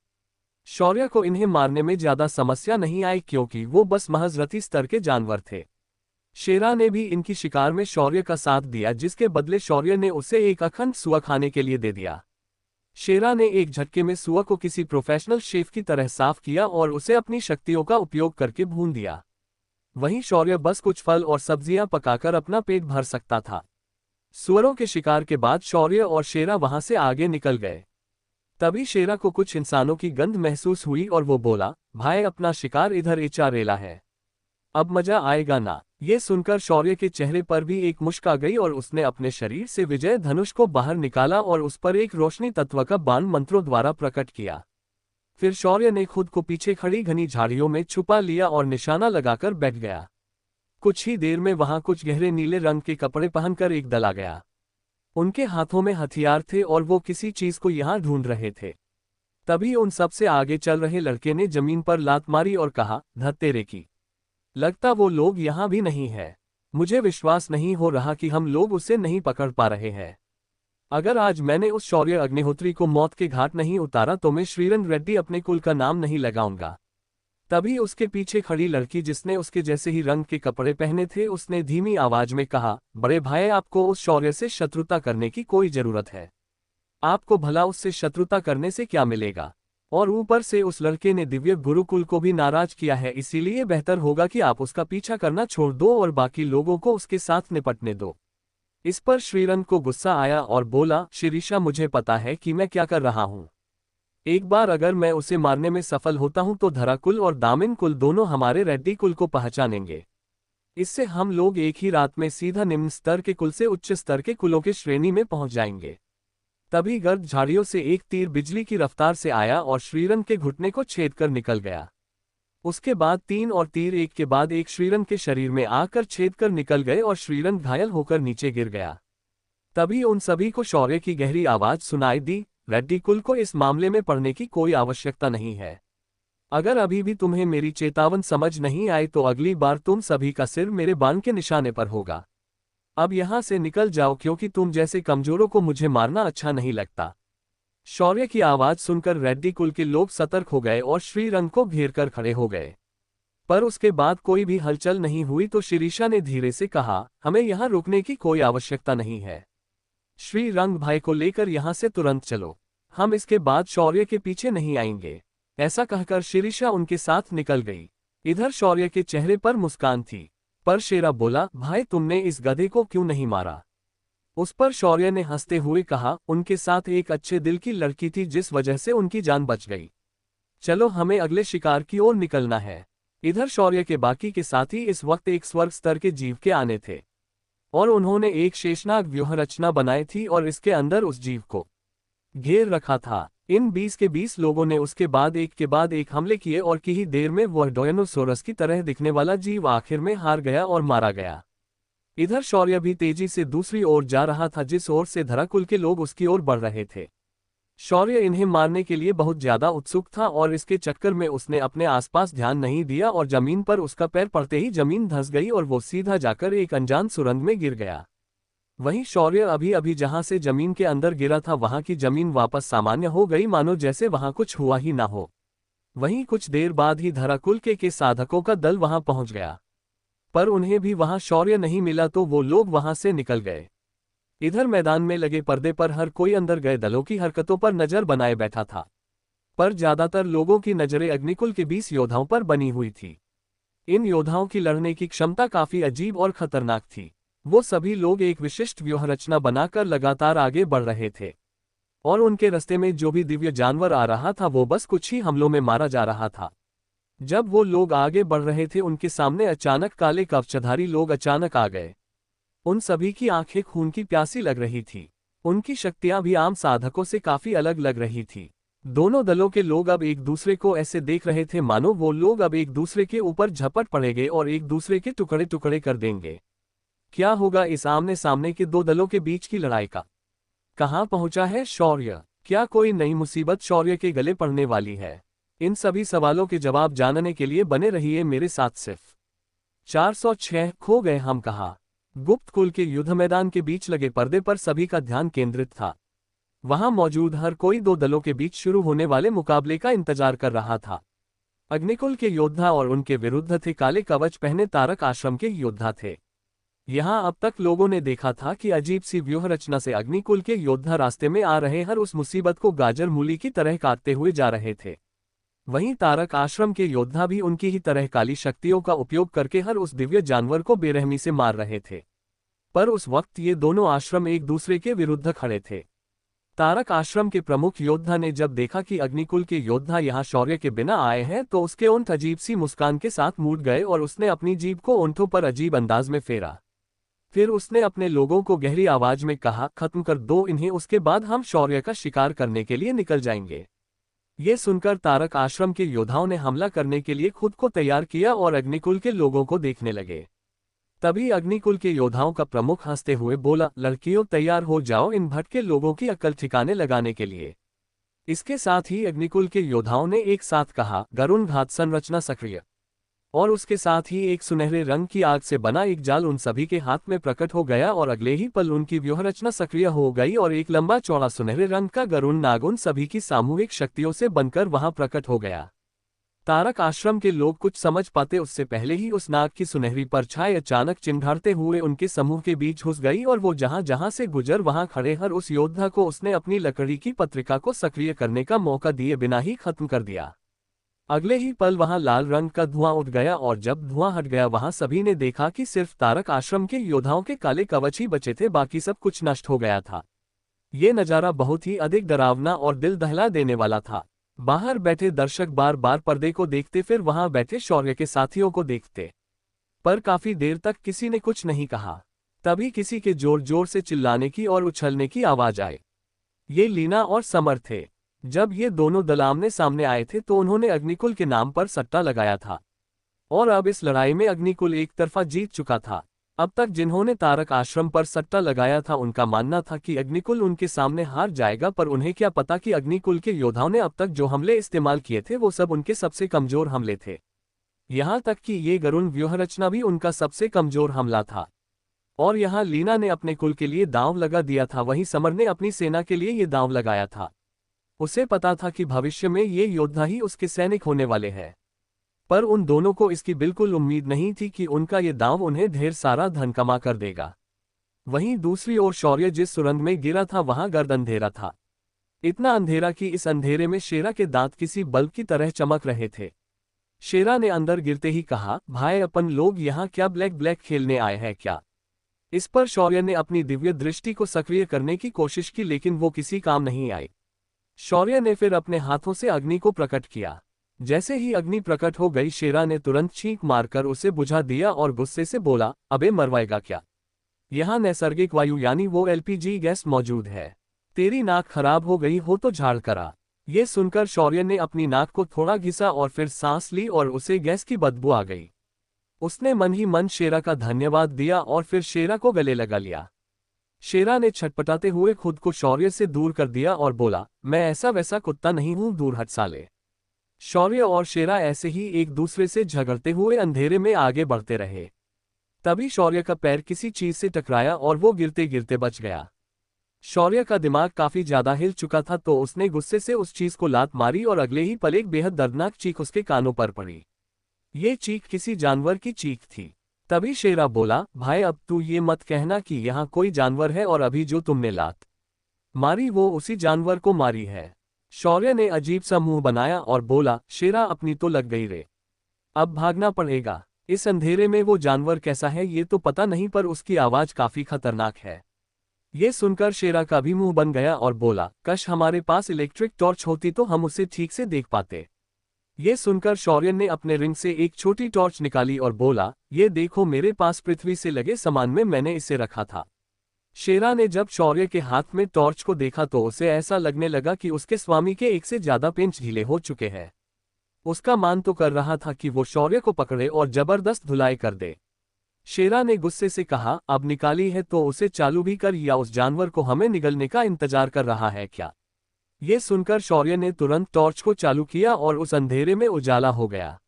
शौर्य को इन्हें मारने में ज्यादा समस्या नहीं आई, क्योंकि वो बस महज रति स्तर के जानवर थे। शेरा ने भी इनकी शिकार में शौर्य का साथ दिया, जिसके बदले शौर्य ने उसे एक अखंड सुआ खाने के लिए दे दिया। शेरा ने एक झटके में सुआ को किसी प्रोफेशनल शेफ की तरह साफ किया और उसे अपनी शक्तियों का उपयोग करके भून दिया। वहीं शौर्य बस कुछ फल और सब्जियां पकाकर अपना पेट भर सकता था। सुअरों के शिकार के बाद शौर्य और शेरा वहां से आगे निकल गए। तभी शेरा को कुछ इंसानों की गंध महसूस हुई और वो बोला, भाई, अपना शिकार इधर इचा रेला है, अब मजा आएगा ना। ये सुनकर शौर्य के चेहरे पर भी एक मुस्क आ गई और उसने अपने शरीर से विजय धनुष को बाहर निकाला और उस पर एक रोशनी तत्व का बाण मंत्रों द्वारा प्रकट किया। फिर शौर्य ने खुद को पीछे खड़ी घनी झाड़ियों में छुपा लिया और निशाना लगाकर बैठ गया। कुछ ही देर में वहां कुछ गहरे नीले रंग के कपड़े पहनकर एक दल आ गया। उनके हाथों में हथियार थे और वो किसी चीज को यहां ढूंढ रहे थे। तभी उन सबसे आगे चल रहे लड़के ने जमीन पर लात मारी और कहा, धत तेरे की, लगता वो लोग यहां भी नहीं है। मुझे विश्वास नहीं हो रहा कि हम लोग उसे नहीं पकड़ पा रहे हैं। अगर आज मैंने उस शौर्य अग्निहोत्री को मौत के घाट नहीं उतारा तो मैं श्रीरंग रेड्डी अपने कुल का नाम नहीं लगाऊंगा। तभी उसके पीछे खड़ी लड़की, जिसने उसके जैसे ही रंग के कपड़े पहने थे, उसने धीमी आवाज में कहा, बड़े भाई, आपको उस शौर्य से शत्रुता करने की कोई जरूरत है? आपको भला उससे शत्रुता करने से क्या मिलेगा? और ऊपर से उस लड़के ने दिव्य गुरुकुल को भी नाराज किया है, इसीलिए बेहतर होगा कि आप उसका पीछा करना छोड़ दो और बाकी लोगों को उसके साथ निपटने दो। इस पर श्रीरंग को गुस्सा आया और बोला, शिरीषा, मुझे पता है कि मैं क्या कर रहा हूं। एक बार अगर मैं उसे मारने में सफल होता हूं तो धरा कुल और दामिन कुल दोनों हमारे रेड्डी कुल को पहचानेंगे। इससे हम लोग एक ही रात में सीधा निम्न स्तर के कुल से उच्च स्तर के कुलों की श्रेणी में पहुंच जाएंगे। तभी गर्द झाड़ियों से एक तीर बिजली की रफ्तार से आया और श्रीरंग के घुटने को छेद कर निकल गया। उसके बाद 3 और तीर एक के बाद एक श्रीरंग के शरीर में आकर छेद कर निकल गए और श्रीरंग घायल होकर नीचे गिर गया। तभी उन सभी को शौर्य की गहरी आवाज सुनाई दी, रेड्डी कुल को इस मामले में पढ़ने की कोई आवश्यकता नहीं है। अगर अभी भी तुम्हें मेरी चेतावन समझ नहीं आई तो अगली बार तुम सभी का सिर मेरे बाण के निशाने पर होगा। अब यहां से निकल जाओ क्योंकि तुम जैसे कमजोरों को मुझे मारना अच्छा नहीं लगता। शौर्य की आवाज सुनकर रेड्डी कुल के लोग सतर्क हो गए और श्रीरंग को घेर कर खड़े हो गए। पर उसके बाद कोई भी हलचल नहीं हुई तो शिरीषा ने धीरे से कहा, हमें यहां रुकने की कोई आवश्यकता नहीं है। श्रीरंग भाई को लेकर यहां से तुरंत चलो, हम इसके बाद शौर्य के पीछे नहीं आएंगे। ऐसा कहकर शिरीषा उनके साथ निकल गई। इधर शौर्य के चेहरे पर मुस्कान थी, पर शेरा बोला, भाई तुमने इस गधे को क्यों नहीं मारा? उस पर शौर्य ने हंसते हुए कहा, उनके साथ एक अच्छे दिल की लड़की थी जिस वजह से उनकी जान बच गई। चलो हमें अगले शिकार की ओर निकलना है। इधर शौर्य के बाकी के साथी इस वक्त एक स्वर्ग स्तर के जीव के आने थे और उन्होंने एक शेषनाग व्यूह रचना बनाई थी और इसके अंदर उस जीव को घेर रखा था। इन 20 के 20 लोगों ने उसके बाद एक हमले किए और की ही देर में वह डायनासोरस की तरह दिखने वाला जीव आखिर में हार गया और मारा गया। इधर शौर्य भी तेजी से दूसरी ओर जा रहा था जिस ओर से धराकुल के लोग उसकी ओर बढ़ रहे थे। शौर्य इन्हें मारने के लिए बहुत ज्यादा उत्सुक था और इसके चक्कर में उसने अपने आसपास ध्यान नहीं दिया और जमीन पर उसका पैर पड़ते ही जमीन धंस गई और वो सीधा जाकर एक अनजान सुरंग में गिर गया। वहीं शौर्य अभी अभी जहां से जमीन के अंदर गिरा था वहां की जमीन वापस सामान्य हो गई, मानो जैसे वहां कुछ हुआ ही ना हो। वहीं कुछ देर बाद ही धराकुल के साधकों का दल वहां पहुंच गया, पर उन्हें भी वहां शौर्य नहीं मिला तो वो लोग वहां से निकल गए। इधर मैदान में लगे पर्दे पर हर कोई अंदर गए दलों की हरकतों पर नजर बनाए बैठा था, पर ज्यादातर लोगों की नजरें अग्निकुल के 20 योद्धाओं पर बनी हुई थी। इन योद्धाओं की लड़ने की क्षमता काफी अजीब और खतरनाक थी। वो सभी लोग एक विशिष्ट व्यूहरचना बनाकर लगातार आगे बढ़ रहे थे और उनके रास्ते में जो भी दिव्य जानवर आ रहा था वो बस कुछ ही हमलों में मारा जा रहा था। जब वो लोग आगे बढ़ रहे थे उनके सामने अचानक काले कवचधारी लोग अचानक आ गए। उन सभी की आंखें खून की प्यासी लग रही थी। उनकी शक्तियां भी आम साधकों से काफी अलग लग रही थी। दोनों दलों के लोग अब एक दूसरे को ऐसे देख रहे थे मानो वो लोग अब एक दूसरे के ऊपर झपट पड़ेंगे और एक दूसरे के टुकड़े टुकड़े कर देंगे। क्या होगा इस आमने सामने के दो दलों के बीच की लड़ाई का? कहां पहुंचा है शौर्य? क्या कोई नई मुसीबत शौर्य के गले पड़ने वाली है? इन सभी सवालों के जवाब जानने के लिए बने रहिए मेरे साथ। सिर्फ 406 खो गए हम कहा। गुप्त कुल के युद्ध मैदान के बीच लगे पर्दे पर सभी का ध्यान केंद्रित था। वहां मौजूद हर कोई दो दलों के बीच शुरू होने वाले मुकाबले का इंतजार कर रहा था। अग्निकुल के योद्धा और उनके विरुद्ध थे काले कवच पहने तारक आश्रम के योद्धा थे। यहां अब तक लोगों ने देखा था कि अजीब सी व्यूह रचना से अग्निकुल के योद्धा रास्ते में आ रहे हर उस मुसीबत को गाजर मूली की तरह काटते हुए जा रहे थे। वहीं तारक आश्रम के योद्धा भी उनकी ही तरह काली शक्तियों का उपयोग करके हर उस दिव्य जानवर को बेरहमी से मार रहे थे। पर उस वक्त ये दोनों आश्रम एक दूसरे के विरुद्ध खड़े थे। तारक आश्रम के प्रमुख योद्धा ने जब देखा कि अग्निकुल के योद्धा यहाँ शौर्य के बिना आए हैं तो उसके ओंठ अजीब सी मुस्कान के साथ मूड गए और उसने अपनी जीभ को ओंठों पर अजीब अंदाज में फेरा। फिर उसने अपने लोगों को गहरी आवाज में कहा, खत्म कर दो इन्हें, उसके बाद हम शौर्य का शिकार करने के लिए निकल जाएंगे। ये सुनकर तारक आश्रम के योद्धाओं ने हमला करने के लिए खुद को तैयार किया और अग्निकुल के लोगों को देखने लगे। तभी अग्निकुल के योद्धाओं का प्रमुख हंसते हुए बोला, लड़कियों तैयार हो जाओ इन भटके लोगों की अक्ल ठिकाने लगाने के लिए। इसके साथ ही अग्निकुल के योद्धाओं ने एक साथ कहा, गरुण घात संरचना सक्रिय। और उसके साथ ही एक सुनहरे रंग की आग से बना एक जाल उन सभी के हाथ में प्रकट हो गया और अगले ही पल उनकी व्यूहरचना सक्रिय हो गई और एक लंबा चौड़ा सुनहरे रंग का गरुण नाग उन सभी की सामूहिक शक्तियों से बनकर वहां प्रकट हो गया। तारक आश्रम के लोग कुछ समझ पाते उससे पहले ही उस नाग की सुनहरी परछाई अचानक चिंघाड़ते हुए उनके समूह के बीच घुस गई और वो जहां जहां से गुजर वहां खड़े हर उस योद्धा को उसने अपनी लकड़ी की पत्रिका को सक्रिय करने का मौका दिए बिना ही खत्म कर दिया। अगले ही पल वहां लाल रंग का धुआं उठ गया और जब धुआं हट गया वहां सभी ने देखा कि सिर्फ तारक आश्रम के योद्धाओं के काले कवच ही बचे थे, बाकी सब कुछ नष्ट हो गया था। ये नजारा बहुत ही अधिक डरावना और दिल दहला देने वाला था। बाहर बैठे दर्शक बार बार पर्दे को देखते फिर वहां बैठे शौर्य के साथियों को देखते, पर काफी देर तक किसी ने कुछ नहीं कहा। तभी किसी के जोर जोर से चिल्लाने की और उछलने की आवाज आई। ये लीना और समर थे। जब ये दोनों दल आमने सामने आए थे तो उन्होंने अग्निकुल के नाम पर सट्टा लगाया था और अब इस लड़ाई में अग्निकुल एक तरफा जीत चुका था। अब तक जिन्होंने तारक आश्रम पर सट्टा लगाया था उनका मानना था कि अग्निकुल उनके सामने हार जाएगा, पर उन्हें क्या पता कि अग्निकुल के योद्धाओं ने अब तक जो हमले इस्तेमाल किए थे वो सब उनके सबसे कमजोर हमले थे। यहाँ तक कि ये गरुण व्यूहरचना भी उनका सबसे कमजोर हमला था। और यहाँ लीना ने अपने कुल के लिए दांव लगा दिया था, वहीं समर ने अपनी सेना के लिए ये दांव लगाया था। उसे पता था कि भविष्य में ये योद्धा ही उसके सैनिक होने वाले हैं, पर उन दोनों को इसकी बिल्कुल उम्मीद नहीं थी कि उनका ये दांव उन्हें ढेर सारा धन कमा कर देगा। वहीं दूसरी ओर शौर्य जिस सुरंग में गिरा था वहां गर्द अंधेरा था, इतना अंधेरा कि इस अंधेरे में शेरा के दांत किसी बल्ब की तरह चमक रहे थे। शेरा ने अंदर गिरते ही कहा, भाई अपन लोग यहाँ क्या ब्लैक ब्लैक खेलने आए हैं क्या? इस पर शौर्य ने अपनी दिव्य दृष्टि को सक्रिय करने की कोशिश की, लेकिन वो किसी काम नहीं आई। शौर्य ने फिर अपने हाथों से अग्नि को प्रकट किया। जैसे ही अग्नि प्रकट हो गई, शेरा ने तुरंत छींक मारकर उसे बुझा दिया और गुस्से से बोला, अबे मरवाएगा क्या? यहाँ नैसर्गिक वायु यानी वो एलपीजी गैस मौजूद है। तेरी नाक खराब हो गई हो तो झाड़ करा। ये सुनकर शौर्य ने अपनी नाक को थोड़ा घिसा और फिर सांस ली और उसे गैस की बदबू आ गई। उसने मन ही मन शेरा का धन्यवाद दिया और फिर शेरा को गले लगा लिया। शेरा ने छटपटाते हुए खुद को शौर्य से दूर कर दिया और बोला, मैं ऐसा वैसा कुत्ता नहीं हूं, दूर हट साले। शौर्य और शेरा ऐसे ही एक दूसरे से झगड़ते हुए अंधेरे में आगे बढ़ते रहे। तभी शौर्य का पैर किसी चीज से टकराया और वो गिरते गिरते बच गया। शौर्य का दिमाग काफी ज्यादा हिल चुका था, तो उसने गुस्से से उस चीज को लात मारी और अगले ही पल एक बेहद दर्दनाक चीख उसके कानों पर पड़ी। ये चीख किसी जानवर की चीख थी। तभी शेरा बोला, भाई अब तू ये मत कहना कि यहाँ कोई जानवर है और अभी जो तुमने लात मारी वो उसी जानवर को मारी है। शौर्य ने अजीब सा मुंह बनाया और बोला, शेरा अपनी तो लग गई रे, अब भागना पड़ेगा। इस अंधेरे में वो जानवर कैसा है ये तो पता नहीं, पर उसकी आवाज काफी खतरनाक है। ये सुनकर शेरा का भी मुंह बन गया और बोला, काश हमारे पास इलेक्ट्रिक टॉर्च होती तो हम उसे ठीक से देख पाते। ये सुनकर शौर्य ने अपने रिंग से एक छोटी टॉर्च निकाली और बोला, ये देखो मेरे पास पृथ्वी से लगे सामान में मैंने इसे रखा था। शेरा ने जब शौर्य के हाथ में टॉर्च को देखा तो उसे ऐसा लगने लगा कि उसके स्वामी के एक से ज्यादा पेंच ढीले हो चुके हैं। उसका मान तो कर रहा था कि वो शौर्य को पकड़े और जबरदस्त धुलाई कर दे। शेरा ने गुस्से से कहा, अब निकाली है तो उसे चालू भी कर, या उस जानवर को हमें निगलने का इंतजार कर रहा है क्या? ये सुनकर शौर्य ने तुरंत टॉर्च को चालू किया और उस अंधेरे में उजाला हो गया।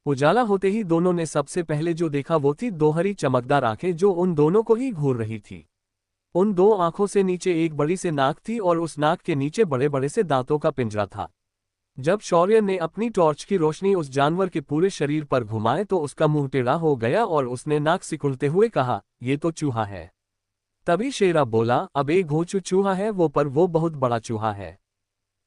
उजाला होते ही दोनों ने सबसे पहले जो देखा वो थी दो हरी चमकदार आंखें जो उन दोनों को ही घूर रही थी। उन दो आंखों से नीचे एक बड़ी से नाक थी और उस नाक के नीचे बड़े बड़े से दांतों का पिंजरा था। जब शौर्य ने अपनी टॉर्च की रोशनी उस जानवर के पूरे शरीर पर घुमाए तो उसका मुंह टेढ़ा हो गया और उसने नाक सिकुड़ते हुए कहा, ये तो चूहा है। तभी शेरा बोला, अब एक घोंचू चूहा है वो, पर वो बहुत बड़ा चूहा है,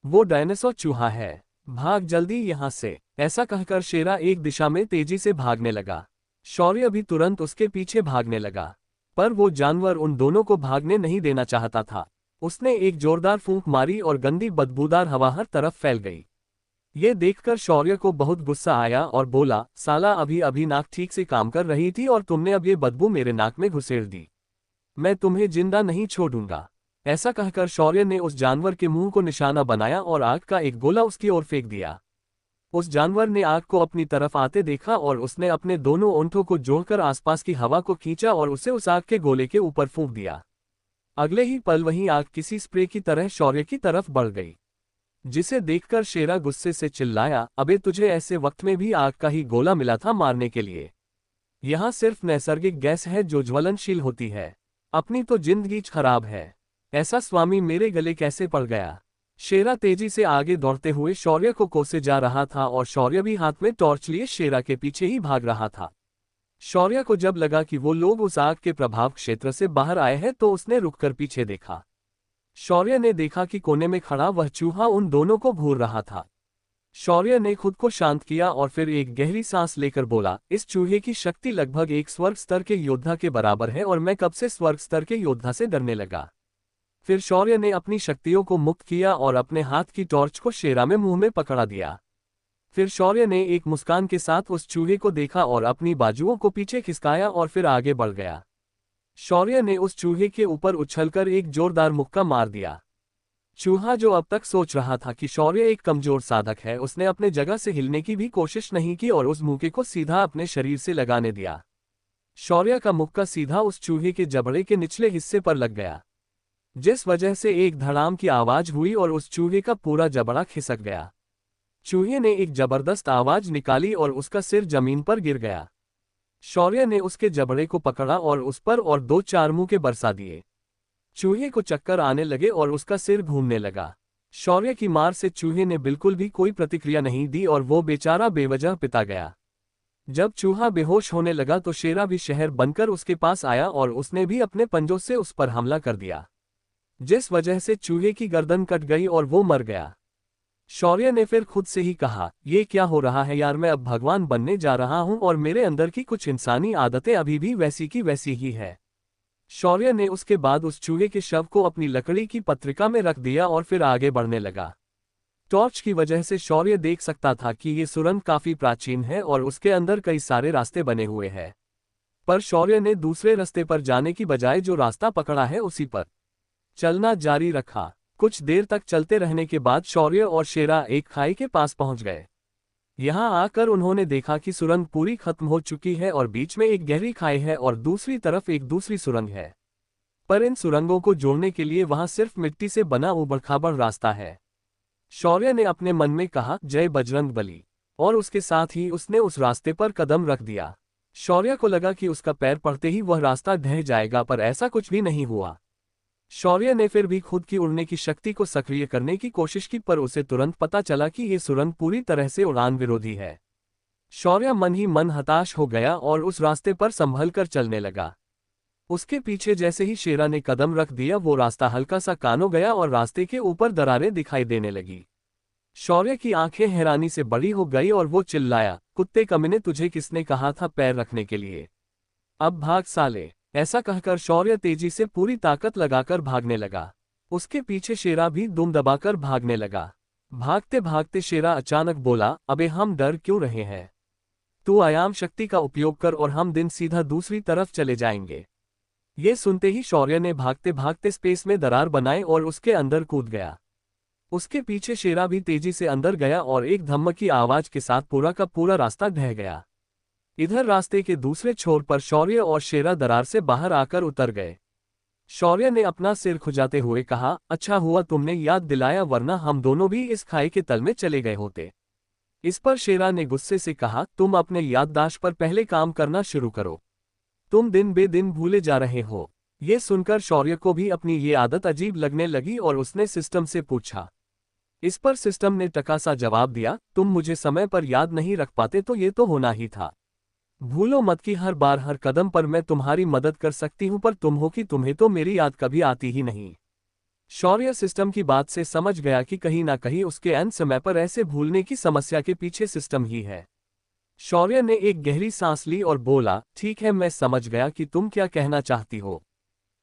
वो डायनासोर चूहा है, भाग जल्दी यहाँ से। ऐसा कहकर शेरा एक दिशा में तेजी से भागने लगा। शौर्य भी तुरंत उसके पीछे भागने लगा, पर वो जानवर उन दोनों को भागने नहीं देना चाहता था। उसने एक जोरदार फूंक मारी और गंदी बदबूदार हवा हर तरफ फैल गई। ये देखकर शौर्य को बहुत गुस्सा आया और बोला, साला अभी अभी नाक ठीक से काम कर रही थी और तुमने अब ये बदबू मेरे नाक में घुसेड़ दी। मैं तुम्हें जिंदा नहीं छोड़ूंगा। ऐसा कहकर शौर्य ने उस जानवर के मुंह को निशाना बनाया और आग का एक गोला उसकी ओर फेंक दिया। उस जानवर ने आग को अपनी तरफ आते देखा और उसने अपने दोनों ओंठों को जोड़कर आसपास की हवा को खींचा और उसे उस आग के गोले के ऊपर फूंक दिया। अगले ही पल वही आग किसी स्प्रे की तरह शौर्य की तरफ बढ़ गई, जिसे देखकर शेरा गुस्से से चिल्लाया, अबे तुझे ऐसे वक्त में भी आग का ही गोला मिला था मारने के लिए? यहाँ सिर्फ नैसर्गिक गैस है जो ज्वलनशील होती है, अपनी तो जिंदगी खराब है। ऐसा स्वामी मेरे गले कैसे पड़ गया? शेरा तेजी से आगे दौड़ते हुए शौर्य को कोसे जा रहा था और शौर्य भी हाथ में टॉर्च लिए शेरा के पीछे ही भाग रहा था। शौर्य को जब लगा कि वो लोग उस आग के प्रभाव क्षेत्र से बाहर आए हैं तो उसने रुककर पीछे देखा। शौर्य ने देखा कि कोने में खड़ा वह चूहा उन दोनों को घूर रहा था। शौर्य ने खुद को शांत किया और फिर एक गहरी सांस लेकर बोला, इस चूहे की शक्ति लगभग एक स्वर्ग स्तर के योद्धा के बराबर है और मैं कब से स्वर्ग स्तर के योद्धा से डरने लगा। फिर शौर्य ने अपनी शक्तियों को मुक्त किया और अपने हाथ की टॉर्च को शेरा में मुंह में पकड़ा दिया। फिर शौर्य ने एक मुस्कान के साथ उस चूहे को देखा और अपनी बाजुओं को पीछे खिसकाया और फिर आगे बढ़ गया। शौर्य ने उस चूहे के ऊपर उछलकर एक जोरदार मुक्का मार दिया। चूहा, जो अब तक सोच रहा था कि शौर्य एक कमजोर साधक है, उसने अपने जगह से हिलने की भी कोशिश नहीं की और उस मुक्के को सीधा अपने शरीर से लगाने दिया। शौर्य का मुक्का सीधा उस चूहे के जबड़े के निचले हिस्से पर लग गया, जिस वजह से एक धड़ाम की आवाज हुई और उस चूहे का पूरा जबड़ा खिसक गया। चूहे ने एक जबरदस्त आवाज निकाली और उसका सिर जमीन पर गिर गया। शौर्य ने उसके जबड़े को पकड़ा और उस पर और 2-4 मुक्के बरसा दिए। चूहे को चक्कर आने लगे और उसका सिर घूमने लगा। शौर्य की मार से चूहे ने बिल्कुल भी कोई प्रतिक्रिया नहीं दी और वो बेचारा बेवजह पिता गया। जब चूहा बेहोश होने लगा तो शेरा भी शहर बनकर उसके पास आया और उसने भी अपने पंजों से उस पर हमला कर दिया, जिस वजह से चूहे की गर्दन कट गई और वो मर गया। शौर्य ने फिर खुद से ही कहा, ये क्या हो रहा है यार, मैं अब भगवान बनने जा रहा हूं और मेरे अंदर की कुछ इंसानी आदतें अभी भी वैसी की वैसी ही है। शौर्य ने उसके बाद उस चूहे के शव को अपनी लकड़ी की पत्रिका में रख दिया और फिर आगे बढ़ने लगा। टॉर्च की वजह से शौर्य देख सकता था कि ये सुरंग काफी प्राचीन है और उसके अंदर कई सारे रास्ते बने हुए हैं। पर शौर्य ने दूसरे रास्ते पर जाने की बजाय जो रास्ता पकड़ा है उसी पर चलना जारी रखा। कुछ देर तक चलते रहने के बाद शौर्य और शेरा एक खाई के पास पहुंच गए। यहां आकर उन्होंने देखा कि सुरंग पूरी खत्म हो चुकी है और बीच में एक गहरी खाई है और दूसरी तरफ एक दूसरी सुरंग है। पर इन सुरंगों को जोड़ने के लिए वहां सिर्फ मिट्टी से बना उबड़-खाबड़ रास्ता है। शौर्य ने अपने मन में कहा, जय बजरंग बली, और उसके साथ ही उसने उस रास्ते पर कदम रख दिया। शौर्य को लगा कि उसका पैर पड़ते ही वह रास्ता ढह जाएगा, पर ऐसा कुछ भी नहीं हुआ। शौर्य ने फिर भी खुद की उड़ने की शक्ति को सक्रिय करने की कोशिश की, पर उसे तुरंत पता चला कि ये सुरंग पूरी तरह से उड़ान विरोधी है। शौर्य मन ही मन हताश हो गया और उस रास्ते पर संभल कर चलने लगा। उसके पीछे जैसे ही शेरा ने कदम रख दिया वो रास्ता हल्का सा कानो गया और रास्ते के ऊपर दरारें दिखाई देने लगी। शौर्य की आंखें हैरानी से बड़ी हो गई और वो चिल्लाया, कुत्ते कमीने, तुझे किसने कहा था पैर रखने के लिए? अब भाग साले। ऐसा कहकर शौर्य तेजी से पूरी ताकत लगाकर भागने लगा। उसके पीछे शेरा भी दुम दबाकर भागने लगा। भागते भागते शेरा अचानक बोला, अबे हम डर क्यों रहे हैं? तू आयाम शक्ति का उपयोग कर और हम दिन सीधा दूसरी तरफ चले जाएंगे। ये सुनते ही शौर्य ने भागते भागते स्पेस में दरार बनाई और उसके अंदर कूद गया। उसके पीछे शेरा भी तेजी से अंदर गया और एक धमक की आवाज के साथ पूरा का पूरा रास्ता ढह गया। इधर रास्ते के दूसरे छोर पर शौर्य और शेरा दरार से बाहर आकर उतर गए। शौर्य ने अपना सिर खुजाते हुए कहा, अच्छा हुआ तुमने याद दिलाया, वरना हम दोनों भी इस खाई के तल में चले गए होते। इस पर शेरा ने गुस्से से कहा, तुम अपने याददाश्त पर पहले काम करना शुरू करो। तुम दिन बे दिन भूले जा रहे हो। ये सुनकर शौर्य को भी अपनी ये आदत अजीब लगने लगी और उसने सिस्टम से पूछा। इस पर सिस्टम ने टका सा जवाब दिया, तुम मुझे समय पर याद नहीं रख पाते तो ये तो होना ही था। भूलो मत कि हर बार हर कदम पर मैं तुम्हारी मदद कर सकती हूं, पर तुम हो कि तुम्हें तो मेरी याद कभी आती ही नहीं। शौर्य सिस्टम की बात से समझ गया कि कहीं ना कहीं उसके अंत समय पर ऐसे भूलने की समस्या के पीछे सिस्टम ही है। शौर्य ने एक गहरी सांस ली और बोला, ठीक है, मैं समझ गया कि तुम क्या कहना चाहती हो।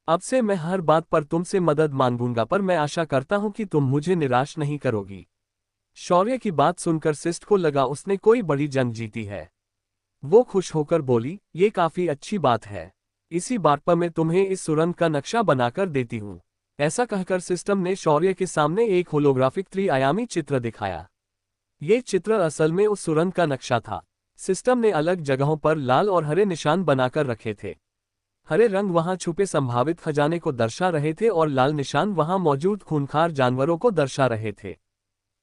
अब से मैं हर बात पर तुमसे मदद मांगूंगा, पर मैं आशा करता हूं कि तुम मुझे निराश नहीं करोगी। शौर्य की बात सुनकर सिस्ट को लगा उसने कोई बड़ी जंग जीती है। वो खुश होकर बोली, ये काफी अच्छी बात है। इसी बात पर मैं तुम्हें इस सुरंग का नक्शा बनाकर देती हूँ। ऐसा कहकर सिस्टम ने शौर्य के सामने एक होलोग्राफिक त्रिआयामी चित्र दिखाया। ये चित्र असल में उस सुरंग का नक्शा था। सिस्टम ने अलग जगहों पर लाल और हरे निशान बनाकर रखे थे। हरे रंग वहां छुपे संभावित खजाने को दर्शा रहे थे और लाल निशान वहां मौजूद खूंखार जानवरों को दर्शा रहे थे।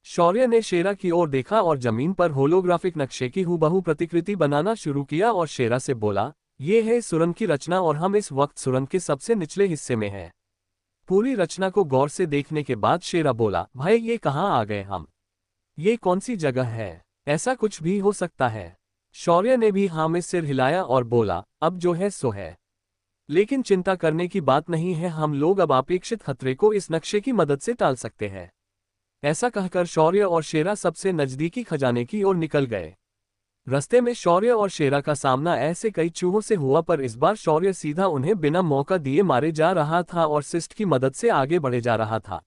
शौर्य ने शेरा की ओर देखा और जमीन पर होलोग्राफिक नक्शे की हूबहू प्रतिकृति बनाना शुरू किया और शेरा से बोला, ये है सुरंग की रचना और हम इस वक्त सुरंग के सबसे निचले हिस्से में हैं। पूरी रचना को गौर से देखने के बाद शेरा बोला, भाई ये कहाँ आ गए हम? ये कौन सी जगह है? ऐसा कुछ भी हो सकता है। शौर्य ने भी हाँ में सिर हिलाया और बोला, अब जो है सो है। लेकिन चिंता करने की बात नहीं है, हम लोग अब अपेक्षित खतरे को इस नक्शे की मदद से टाल सकते हैं। ऐसा कहकर शौर्य और शेरा सबसे नजदीकी खजाने की ओर निकल गए। रास्ते में शौर्य और शेरा का सामना ऐसे कई चूहों से हुआ, पर इस बार शौर्य सीधा उन्हें बिना मौका दिए मारे जा रहा था और सिस्ट की मदद से आगे बढ़े जा रहा था।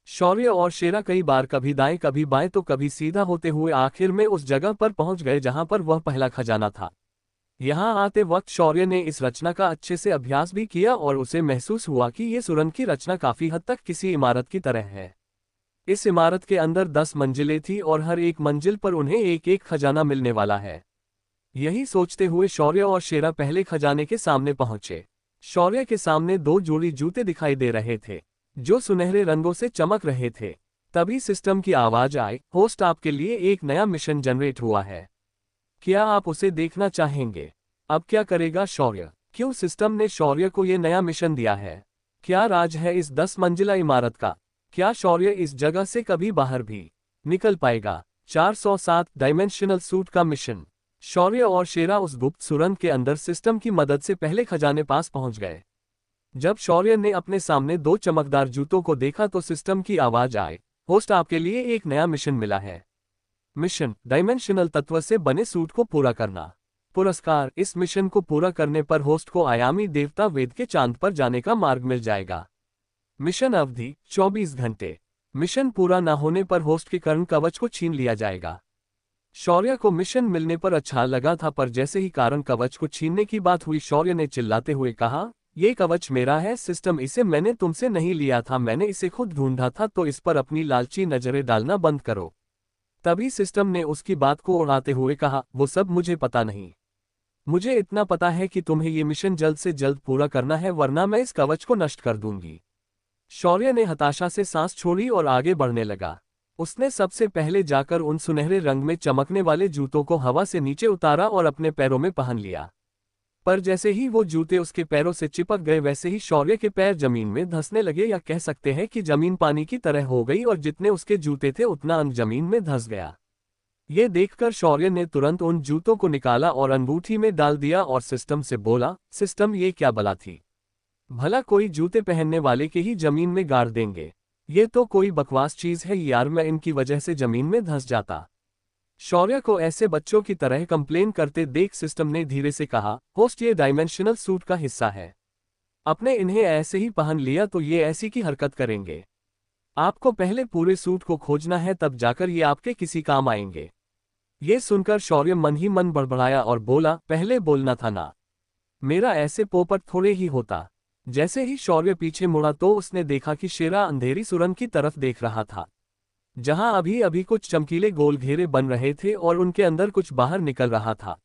शौर्य और शेरा कई बार कभी दाएं कभी बाएं तो कभी सीधा होते हुए आखिर में उस जगह पर पहुंच गए जहां पर वह पहला खजाना था। यहां आते वक्त शौर्य ने इस रचना का अच्छे से अभ्यास भी किया और उसे महसूस हुआ कि ये सुरंग की रचना काफी हद तक किसी इमारत की तरह है। इस इमारत के अंदर 10 मंजिलें थी और हर एक मंजिल पर उन्हें एक एक खजाना मिलने वाला है। यही सोचते हुए शौर्य और शेरा पहले खजाने के सामने पहुंचे। शौर्य के सामने दो जोड़ी जूते दिखाई दे रहे थे, जो सुनहरे रंगों से चमक रहे थे। तभी सिस्टम की आवाज आई, होस्ट आपके लिए एक नया मिशन जनरेट हुआ है, क्या आप उसे देखना चाहेंगे? अब क्या करेगा शौर्य? क्यों सिस्टम ने शौर्य को ये नया मिशन दिया है? क्या राज है इस 10 मंजिला इमारत का? क्या शौर्य इस जगह से कभी बाहर भी निकल पाएगा? 407 डायमेंशनल सूट का मिशन। शौर्य और शेरा उस गुप्त सुरंग के अंदर सिस्टम की मदद से पहले खजाने पास पहुंच गए। जब शौर्य ने अपने सामने दो चमकदार जूतों को देखा तो सिस्टम की आवाज आई, होस्ट आपके लिए एक नया मिशन मिला है। मिशन, डायमेंशनल तत्व से बने सूट को पूरा करना। पुरस्कार, इस मिशन को पूरा करने पर होस्ट को आयामी देवता वेद के चांद पर जाने का मार्ग मिल जाएगा। मिशन अवधि 24 घंटे। मिशन पूरा न होने पर होस्ट के कर्ण कवच को छीन लिया जाएगा। शौर्य को मिशन मिलने पर अच्छा लगा था, पर जैसे ही कारण कवच को छीनने की बात हुई शौर्य ने चिल्लाते हुए कहा, ये कवच मेरा है सिस्टम, इसे मैंने तुमसे नहीं लिया था, मैंने इसे खुद ढूंढा था, तो इस पर अपनी लालची नजरें डालना बंद करो। तभी सिस्टम ने उसकी बात को उड़ाते हुए कहा, वो सब मुझे पता नहीं, मुझे इतना पता है कि तुम्हें ये मिशन जल्द से जल्द पूरा करना है, वरना मैं इस कवच को नष्ट कर दूंगी। शौर्य ने हताशा से सांस छोड़ी और आगे बढ़ने लगा। उसने सबसे पहले जाकर उन सुनहरे रंग में चमकने वाले जूतों को हवा से नीचे उतारा और अपने पैरों में पहन लिया। पर जैसे ही वो जूते उसके पैरों से चिपक गए, वैसे ही शौर्य के पैर जमीन में धंसने लगे, या कह सकते हैं कि जमीन पानी की तरह हो गई और जितने उसके जूते थे उतना अंग जमीन में धंस गया। ये देखकर शौर्य ने तुरंत उन जूतों को निकाला और अंगूठी में डाल दिया और सिस्टम से बोला, सिस्टम ये क्या बला थी? भला कोई जूते पहनने वाले के ही जमीन में गाड़ देंगे? ये तो कोई बकवास चीज है यार, मैं इनकी वजह से जमीन में धंस जाता। शौर्य को ऐसे बच्चों की तरह कंप्लेन करते देख सिस्टम ने धीरे से कहा, होस्ट ये डायमेंशनल सूट का हिस्सा है, आपने इन्हें ऐसे ही पहन लिया तो ये ऐसी की हरकत करेंगे। आपको पहले पूरे सूट को खोजना है, तब जाकर ये आपके किसी काम आएंगे। ये सुनकर शौर्य मन ही मन बड़बड़ाया और बोला, पहले बोलना था ना, मेरा ऐसे पोपट थोड़े ही होता। जैसे ही शौर्य पीछे मुड़ा तो उसने देखा कि शेरा अंधेरी सुरंग की तरफ देख रहा था, जहां अभी अभी कुछ चमकीले गोल घेरे बन रहे थे और उनके अंदर कुछ बाहर निकल रहा था।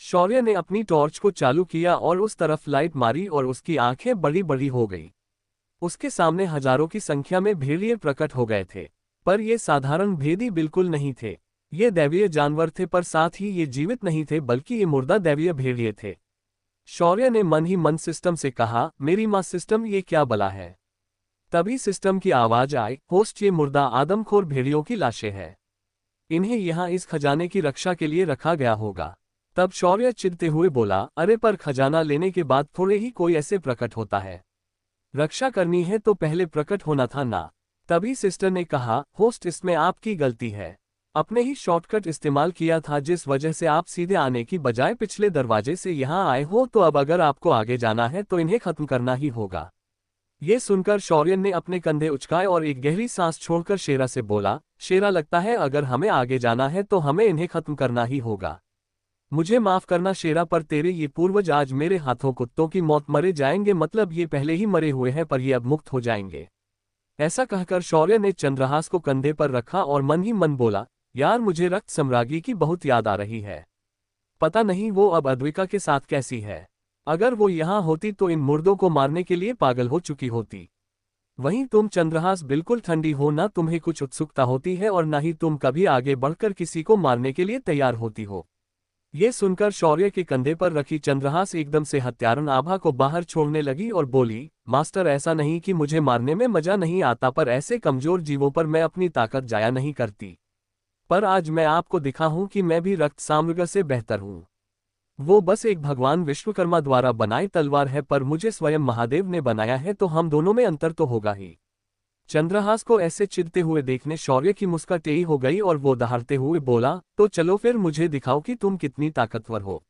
शौर्य ने अपनी टॉर्च को चालू किया और उस तरफ लाइट मारी और उसकी आंखें बड़ी बड़ी हो गई। उसके सामने हजारों की संख्या में भेड़िए प्रकट हो गए थे, पर ये साधारण भेदी बिल्कुल नहीं थे। ये दैवीय जानवर थे, पर साथ ही ये जीवित नहीं थे, बल्कि ये मुर्दा दैवीय भेड़िए थे। शौर्य ने मन ही मन सिस्टम से कहा, मेरी मां सिस्टम, ये क्या बला है? तभी सिस्टम की आवाज आई, होस्ट ये मुर्दा आदमखोर भेड़ियों की लाशें हैं, इन्हें यहाँ इस खजाने की रक्षा के लिए रखा गया होगा। तब शौर्य चिढ़ते हुए बोला, अरे पर खजाना लेने के बाद थोड़े ही कोई ऐसे प्रकट होता है, रक्षा करनी है तो पहले प्रकट होना था ना। तभी सिस्टर ने कहा, होस्ट इसमें आपकी गलती है, अपने ही शॉर्टकट इस्तेमाल किया था, जिस वजह से आप सीधे आने की बजाय पिछले दरवाजे से यहाँ आए हो, तो अब अगर आपको आगे जाना है तो इन्हें खत्म करना ही होगा। ये सुनकर शौर्य ने अपने कंधे उचकाए और एक गहरी सांस छोड़कर शेरा से बोला, शेरा लगता है अगर हमें आगे जाना है तो हमें इन्हें खत्म करना ही होगा। मुझे माफ करना शेरा, पर तेरे ये पूर्वज आज मेरे हाथों कुत्तों की मौत मरे जाएंगे, मतलब ये पहले ही मरे हुए हैं पर ये अब मुक्त हो जाएंगे। ऐसा कहकर शौर्य ने चंद्रहास को कंधे पर रखा और मन ही मन बोला, यार मुझे रक्त सम्राज्ञी की बहुत याद आ रही है, पता नहीं वो अब अद्विका के साथ कैसी है। अगर वो यहाँ होती तो इन मुर्दों को मारने के लिए पागल हो चुकी होती। वहीं तुम चंद्रहास बिल्कुल ठंडी हो, ना तुम्हें कुछ उत्सुकता होती है और ना ही तुम कभी आगे बढ़कर किसी को मारने के लिए तैयार होती हो। ये सुनकर शौर्य के कंधे पर रखी चंद्रहास एकदम से हत्यारन आभा को बाहर छोड़ने लगी और बोली, मास्टर ऐसा नहीं कि मुझे मारने में मजा नहीं आता, पर ऐसे कमजोर जीवों पर मैं अपनी ताकत जाया नहीं करती। पर आज मैं आपको दिखाऊं कि मैं भी रक्त साम्राज्ञी से बेहतर हूं। वो बस एक भगवान विश्वकर्मा द्वारा बनाई तलवार है, पर मुझे स्वयं महादेव ने बनाया है, तो हम दोनों में अंतर तो होगा ही। चंद्रहास को ऐसे चिढ़ते हुए देखने शौर्य की मुस्कान टेढ़ी हो गई और वो दहाड़ते हुए बोला, तो चलो फिर मुझे दिखाओ कि तुम कितनी ताकतवर हो।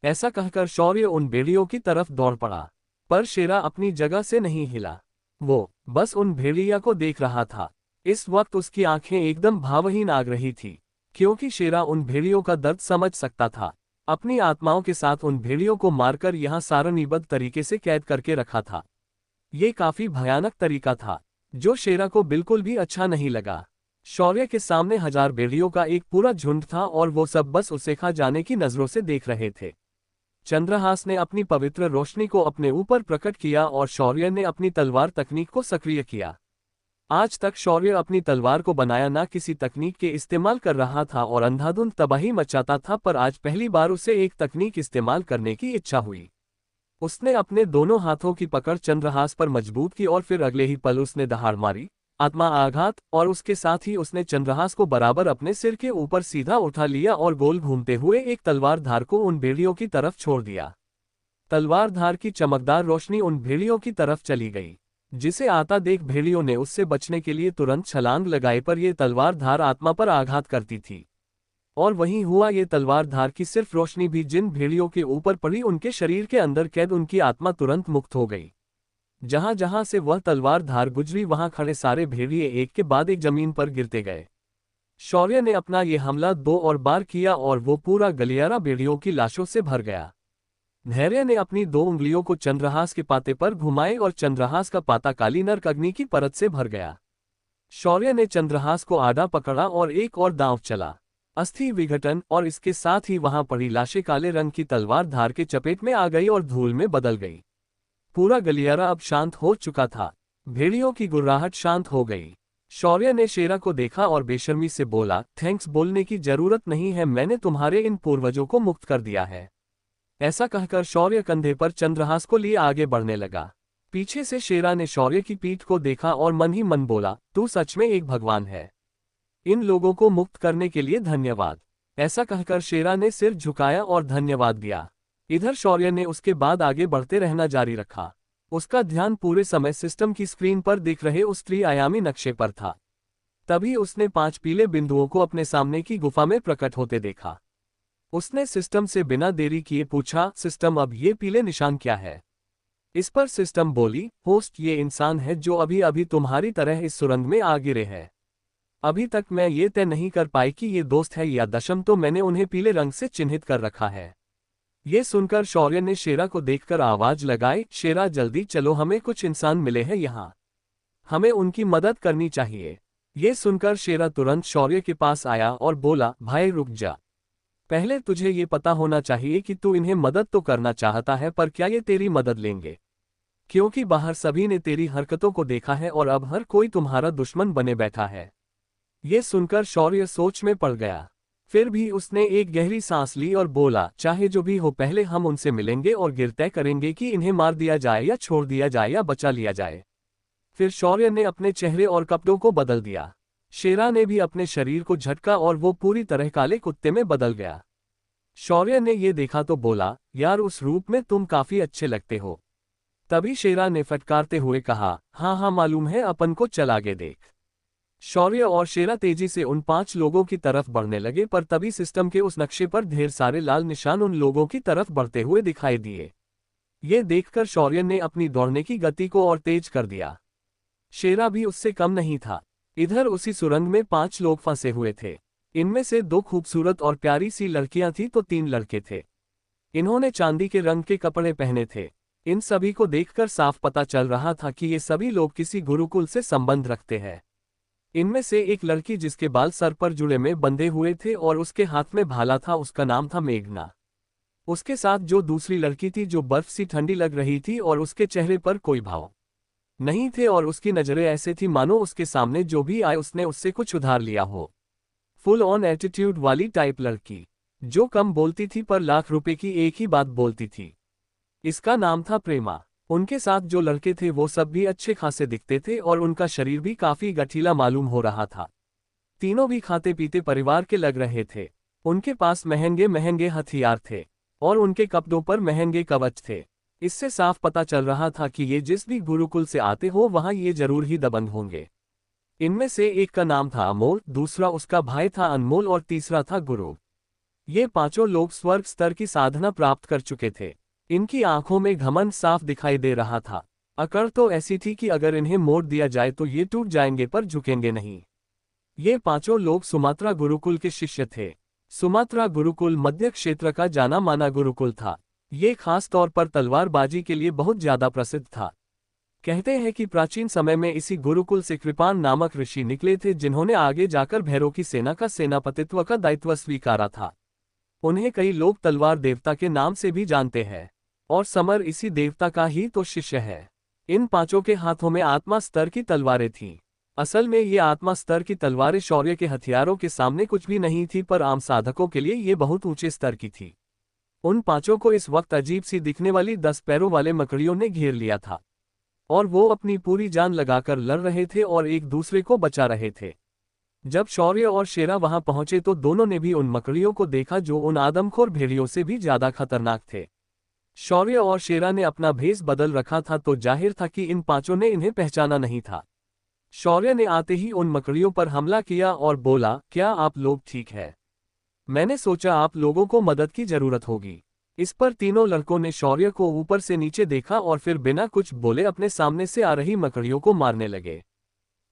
ऐसा कहकर शौर्य उन भेड़ियों की तरफ दौड़ पड़ा, पर शेरा अपनी जगह से नहीं हिला। वो बस उन भेड़िया को देख रहा था। इस वक्त उसकी आंखें एकदम भावहीन आग रही थी, क्योंकि शेरा उन भेड़ियों का दर्द समझ सकता था। अपनी आत्माओं के साथ उन भेड़ियों को मारकर यहाँ सारणीबद्ध तरीके से कैद करके रखा था। ये काफी भयानक तरीका था, जो शेरा को बिल्कुल भी अच्छा नहीं लगा। शौर्य के सामने 1000 भेड़ियों का एक पूरा झुंड था और वो सब बस उसे खा जाने की नजरों से देख रहे थे। चंद्रहास ने अपनी पवित्र रोशनी को अपने ऊपर प्रकट किया और शौर्य ने अपनी तलवार तकनीक को सक्रिय किया। आज तक शौर्य अपनी तलवार को बनाया ना किसी तकनीक के इस्तेमाल कर रहा था और अंधाधुंध तबाही मचाता था, पर आज पहली बार उसे एक तकनीक इस्तेमाल करने की इच्छा हुई। उसने अपने दोनों हाथों की पकड़ चंद्रहास पर मजबूत की और फिर अगले ही पल उसने दहाड़ मारी, आत्मा आघात, और उसके साथ ही उसने चंद्रहास को बराबर अपने सिर के ऊपर सीधा उठा लिया और गोल घूमते हुए एक तलवार धार को उन भेड़ियों की तरफ छोड़ दिया। तलवार धार की चमकदार रोशनी उन भेड़ियों की तरफ चली गई। जिसे आता देख भेड़ियों ने उससे बचने के लिए तुरंत छलांग लगाई, पर यह तलवार धार आत्मा पर आघात करती थी। और वहीं हुआ, ये तलवार धार की सिर्फ रोशनी भी जिन भेड़ियों के ऊपर पड़ी उनके शरीर के अंदर कैद उनकी आत्मा तुरंत मुक्त हो गई। जहां जहां से वह तलवार धार गुजरी वहां खड़े सारे भेड़िए एक के बाद एक जमीन पर गिरते गए। शौर्य ने अपना ये हमला 2 और बार किया और वो पूरा गलियारा भेड़ियों की लाशों से भर गया। धैर्य ने अपनी 2 उंगलियों को चंद्रहास के पाते पर घुमाए और चंद्रहास का पाता काली नरक अग्नि की परत से भर गया। शौर्य ने चंद्रहास को आड़ा पकड़ा और एक और दांव चला। अस्थि विघटन, और इसके साथ ही वहां पड़ी लाशें काले रंग की तलवार धार के चपेट में आ गई और धूल में बदल गई। पूरा गलियारा अब शांत हो चुका था। भेड़ियों की गुर्राहट शांत हो गई। शौर्य ने शेरा को देखा और बेशर्मी से बोला, थैंक्स बोलने की जरूरत नहीं है, मैंने तुम्हारे इन पूर्वजों को मुक्त कर दिया है। ऐसा कहकर शौर्य कंधे पर चंद्रहास को लिए आगे बढ़ने लगा। पीछे से शेरा ने शौर्य की पीठ को देखा और मन ही मन बोला, तू सच में एक भगवान है। इन लोगों को मुक्त करने के लिए धन्यवाद। ऐसा कहकर शेरा ने सिर झुकाया और धन्यवाद दिया। इधर शौर्य ने उसके बाद आगे बढ़ते रहना जारी रखा। उसका ध्यान पूरे समय सिस्टम की स्क्रीन पर दिख रहे उस त्रिआयामी नक्शे पर था। तभी उसने 5 पीले बिंदुओं को अपने सामने की गुफा में प्रकट होते देखा। उसने सिस्टम से बिना देरी किए पूछा, सिस्टम अब ये पीले निशान क्या है? इस पर सिस्टम बोली, होस्ट ये इंसान है जो अभी अभी तुम्हारी तरह इस सुरंग में आ गिरे हैं। अभी तक मैं ये तय नहीं कर पाई कि ये दोस्त है या दशम, तो मैंने उन्हें पीले रंग से चिन्हित कर रखा है। ये सुनकर शौर्य ने शेरा को देखकर आवाज लगाई, शेरा जल्दी चलो, हमें कुछ इंसान मिले हैं यहाँ, हमें उनकी मदद करनी चाहिए। ये सुनकर शेरा तुरंत शौर्य के पास आया और बोला, भाई रुक जा, पहले तुझे ये पता होना चाहिए कि तू इन्हें मदद तो करना चाहता है, पर क्या ये तेरी मदद लेंगे? क्योंकि बाहर सभी ने तेरी हरकतों को देखा है और अब हर कोई तुम्हारा दुश्मन बने बैठा है। ये सुनकर शौर्य सोच में पड़ गया। फिर भी उसने एक गहरी सांस ली और बोला, चाहे जो भी हो, पहले हम उनसे मिलेंगे और तय करेंगे कि इन्हें मार दिया जाए या छोड़ दिया जाए या बचा लिया जाए। फिर शौर्य ने अपने चेहरे और कपड़ों को बदल दिया। शेरा ने भी अपने शरीर को झटका और वो पूरी तरह काले कुत्ते में बदल गया। शौर्य ने ये देखा तो बोला, यार उस रूप में तुम काफी अच्छे लगते हो। तभी शेरा ने फटकारते हुए कहा, हाँ हाँ मालूम है, अपन को चल आगे देख। शौर्य और शेरा तेजी से उन 5 लोगों की तरफ बढ़ने लगे, पर तभी सिस्टम के उस नक्शे पर ढेर सारे लाल निशान उन लोगों की तरफ बढ़ते हुए दिखाई दिए। ये देखकर शौर्य ने अपनी दौड़ने की गति को और तेज कर दिया। शेरा भी उससे कम नहीं था। इधर उसी सुरंग में 5 लोग फंसे हुए थे। इनमें से 2 खूबसूरत और प्यारी सी लड़कियां थी तो 3 लड़के थे। इन्होंने चांदी के रंग के कपड़े पहने थे। इन सभी को देखकर साफ पता चल रहा था कि ये सभी लोग किसी गुरुकुल से संबंध रखते हैं। इनमें से एक लड़की जिसके बाल सर पर जुड़े में बंधे हुए थे और उसके हाथ में भाला था, उसका नाम था मेघना। उसके साथ जो दूसरी लड़की थी जो बर्फ सी ठंडी लग रही थी और उसके चेहरे पर कोई भाव नहीं थे और उसकी नजरें ऐसे थी मानो उसके सामने जो भी आए उसने उससे कुछ उधार लिया हो। फुल ऑन एटीट्यूड वाली टाइप लड़की, जो कम बोलती थी पर लाख रुपए की एक ही बात बोलती थी। इसका नाम था प्रेमा। उनके साथ जो लड़के थे वो सब भी अच्छे खासे दिखते थे और उनका शरीर भी काफी गठीला मालूम हो रहा था। तीनों भी खाते पीते परिवार के लग रहे थे। उनके पास महंगे महंगे हथियार थे और उनके कपड़ों पर महंगे कवच थे। इससे साफ पता चल रहा था कि ये जिस भी गुरुकुल से आते हो वहां ये जरूर ही दबंग होंगे। इनमें से एक का नाम था अमोल, दूसरा उसका भाई था अनमोल और तीसरा था गुरु। ये 5 लोग स्वर्ग स्तर की साधना प्राप्त कर चुके थे। इनकी आंखों में घमंड साफ दिखाई दे रहा था। अकड़ तो ऐसी थी कि अगर इन्हें मोड़ दिया जाए तो ये टूट जाएंगे पर झुकेंगे नहीं। ये 5 लोग सुमात्रा गुरुकुल के शिष्य थे। सुमात्रा गुरुकुल मध्य क्षेत्र का जाना माना गुरुकुल था। ये खास तौर पर तलवारबाजी के लिए बहुत ज्यादा प्रसिद्ध था। कहते हैं कि प्राचीन समय में इसी गुरुकुल से कृपान नामक ऋषि निकले थे जिन्होंने आगे जाकर भैरव की सेना का सेनापतित्व का दायित्व स्वीकारा था। उन्हें कई लोग तलवार देवता के नाम से भी जानते हैं और समर इसी देवता का ही तो शिष्य है। इन पांचों के हाथों में आत्मा स्तर की तलवारें थीं। असल में ये आत्मा स्तर की तलवारें शौर्य के हथियारों के सामने कुछ भी नहीं थी, पर आम साधकों के लिए ये बहुत ऊंचे स्तर की थी। उन पांचों को इस वक्त अजीब सी दिखने वाली 10 पैरों वाले मकड़ियों ने घेर लिया था और वो अपनी पूरी जान लगाकर लड़ रहे थे और एक दूसरे को बचा रहे थे। जब शौर्य और शेरा वहां पहुंचे तो दोनों ने भी उन मकड़ियों को देखा जो उन आदमखोर भेड़ियों से भी ज्यादा खतरनाक थे। शौर्य और शेरा ने अपना भेष बदल रखा था तो जाहिर था कि इन पांचों ने इन्हें पहचाना नहीं था। शौर्य ने आते ही उन मकड़ियों पर हमला किया और बोला, क्या आप लोग ठीक है? मैंने सोचा आप लोगों को मदद की जरूरत होगी। इस पर तीनों लड़कों ने शौर्य को ऊपर से नीचे देखा और फिर बिना कुछ बोले अपने सामने से आ रही मकड़ियों को मारने लगे।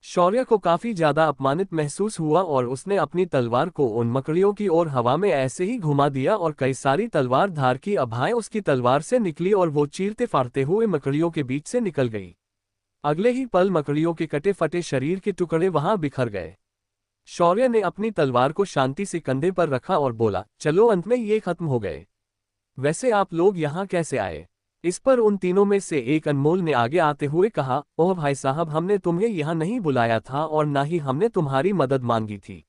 शौर्य को काफी ज्यादा अपमानित महसूस हुआ और उसने अपनी तलवार को उन मकड़ियों की ओर हवा में ऐसे ही घुमा दिया और कई सारी तलवार धार की आभाएं उसकी तलवार से निकली और वो चीरते फाड़ते हुए मकड़ियों के बीच से निकल गई। अगले ही पल मकड़ियों के कटे फटे शरीर के टुकड़े वहां बिखर गए। शौर्य ने अपनी तलवार को शांति से कंधे पर रखा और बोला, चलो अंत में ये खत्म हो गए। वैसे आप लोग यहाँ कैसे आए? इस पर उन तीनों में से एक अनमोल ने आगे आते हुए कहा, ओह भाई साहब, हमने तुम्हें यहाँ नहीं बुलाया था और ना ही हमने तुम्हारी मदद मांगी थी।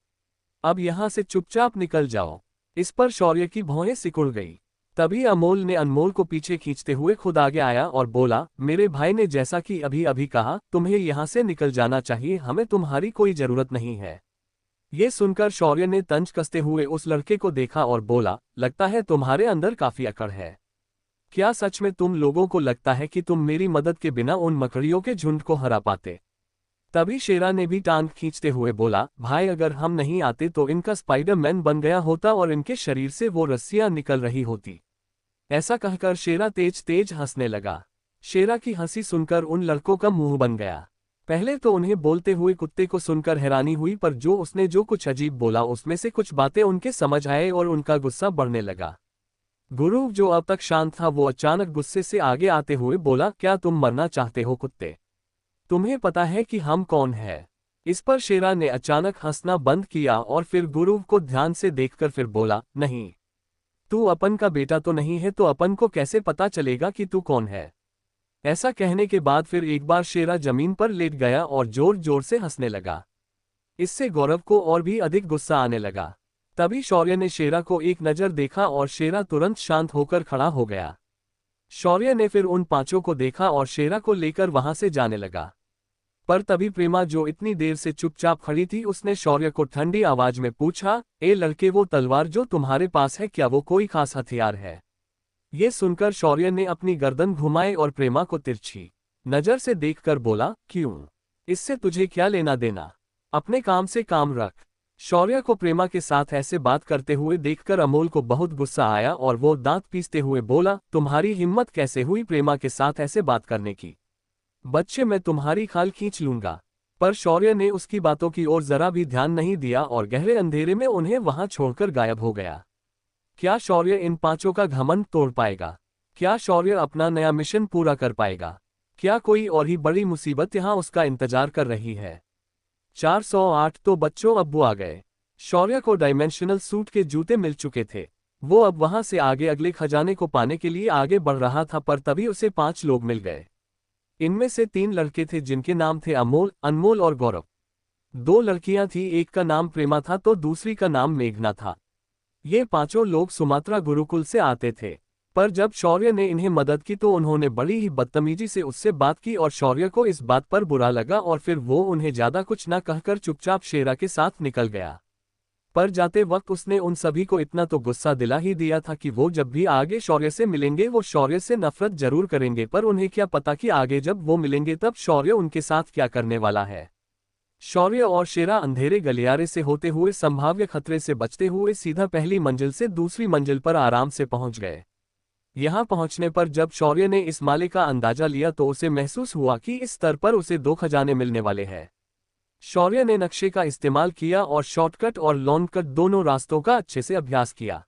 अब यहाँ से चुपचाप निकल जाओ। इस पर शौर्य की भौहें सिकुड़ गई। तभी अमोल ने अनमोल को पीछे खींचते हुए खुद आगे आया और बोला, मेरे भाई ने जैसा कि अभी अभी कहा, तुम्हें यहाँ से निकल जाना चाहिए, हमें तुम्हारी कोई जरूरत नहीं है। ये सुनकर शौर्य ने तंज कसते हुए उस लड़के को देखा और बोला, लगता है तुम्हारे अंदर काफी अकड़ है। क्या सच में तुम लोगों को लगता है कि तुम मेरी मदद के बिना उन मकड़ियों के झुंड को हरा पाते? तभी शेरा ने भी टांग खींचते हुए बोला, भाई अगर हम नहीं आते तो इनका स्पाइडरमैन बन गया होता और इनके शरीर से वो रस्सियां निकल रही होती। ऐसा कहकर शेरा तेज तेज हंसने लगा। शेरा की हंसी सुनकर उन लड़कों का मुंह बन गया। पहले तो उन्हें बोलते हुए कुत्ते को सुनकर हैरानी हुई, पर जो उसने जो कुछ अजीब बोला उसमें से कुछ बातें उनके समझ आए और उनका गुस्सा बढ़ने लगा। गुरु जो अब तक शांत था वो अचानक गुस्से से आगे आते हुए बोला, क्या तुम मरना चाहते हो कुत्ते? तुम्हें पता है कि हम कौन है? इस पर शेरा ने अचानक हंसना बंद किया और फिर गुरु को ध्यान से देखकर फिर बोला, नहीं, तू अपन का बेटा तो नहीं है, तो अपन को कैसे पता चलेगा कि तू कौन है? ऐसा कहने के बाद फिर एक बार शेरा जमीन पर लेट गया और जोर जोर से हंसने लगा। इससे गौरव को और भी अधिक गुस्सा आने लगा। तभी शौर्य ने शेरा को एक नजर देखा और शेरा तुरंत शांत होकर खड़ा हो गया। शौर्य ने फिर उन पांचों को देखा और शेरा को लेकर वहां से जाने लगा। पर तभी प्रेमा जो इतनी देर से चुपचाप खड़ी थी उसने शौर्य को ठंडी आवाज में पूछा, ए लड़के, वो तलवार जो तुम्हारे पास है क्या वो कोई खास हथियार है? ये सुनकर शौर्य ने अपनी गर्दन घुमाई और प्रेमा को तिरछी नजर से देखकर बोला, क्यों? इससे तुझे क्या लेना देना? अपने काम से काम रख। शौर्य को प्रेमा के साथ ऐसे बात करते हुए देखकर अमोल को बहुत गुस्सा आया और वो दांत पीसते हुए बोला, तुम्हारी हिम्मत कैसे हुई प्रेमा के साथ ऐसे बात करने की? बच्चे, मैं तुम्हारी खाल खींच लूंगा। पर शौर्य ने उसकी बातों की ओर जरा भी ध्यान नहीं दिया और गहरे अंधेरे में उन्हें वहां छोड़कर गायब हो गया। क्या शौर्य इन पांचों का घमंड तोड़ पाएगा? क्या शौर्य अपना नया मिशन पूरा कर पाएगा? क्या कोई और ही बड़ी मुसीबत यहां उसका इंतजार कर रही है? 408 तो बच्चों अब्बू आ गए। शौर्य को डायमेंशनल सूट के जूते मिल चुके थे। वो अब वहां से आगे अगले खजाने को पाने के लिए आगे बढ़ रहा था, पर तभी उसे 5 लोग मिल गए। इनमें से 3 लड़के थे जिनके नाम थे अमोल, अनमोल और गौरव। 2 लड़कियां थी, एक का नाम प्रेमा था तो दूसरी का नाम मेघना था। ये पांचों लोग सुमात्रा गुरुकुल से आते थे, पर जब शौर्य ने इन्हें मदद की तो उन्होंने बड़ी ही बदतमीजी से उससे बात की और शौर्य को इस बात पर बुरा लगा और फिर वो उन्हें ज्यादा कुछ न कहकर चुपचाप शेरा के साथ निकल गया। पर जाते वक्त उसने उन सभी को इतना तो गुस्सा दिला ही दिया था कि वो जब भी आगे शौर्य से मिलेंगे वो शौर्य से नफरत जरूर करेंगे, पर उन्हें क्या पता कि आगे जब वो मिलेंगे तब शौर्य उनके साथ क्या करने वाला है। शौर्य और शेरा अंधेरे गलियारे से होते हुए संभाव्य खतरे से बचते हुए सीधा पहली मंजिल से दूसरी मंजिल पर आराम से पहुंच गए। यहां पहुंचने पर जब शौर्य ने इस माले का अंदाजा लिया तो उसे महसूस हुआ कि इस स्तर पर उसे 2 खजाने मिलने वाले हैं। शौर्य ने नक्शे का इस्तेमाल किया और शॉर्टकट और लॉन्ग कट दोनों रास्तों का अच्छे से अभ्यास किया।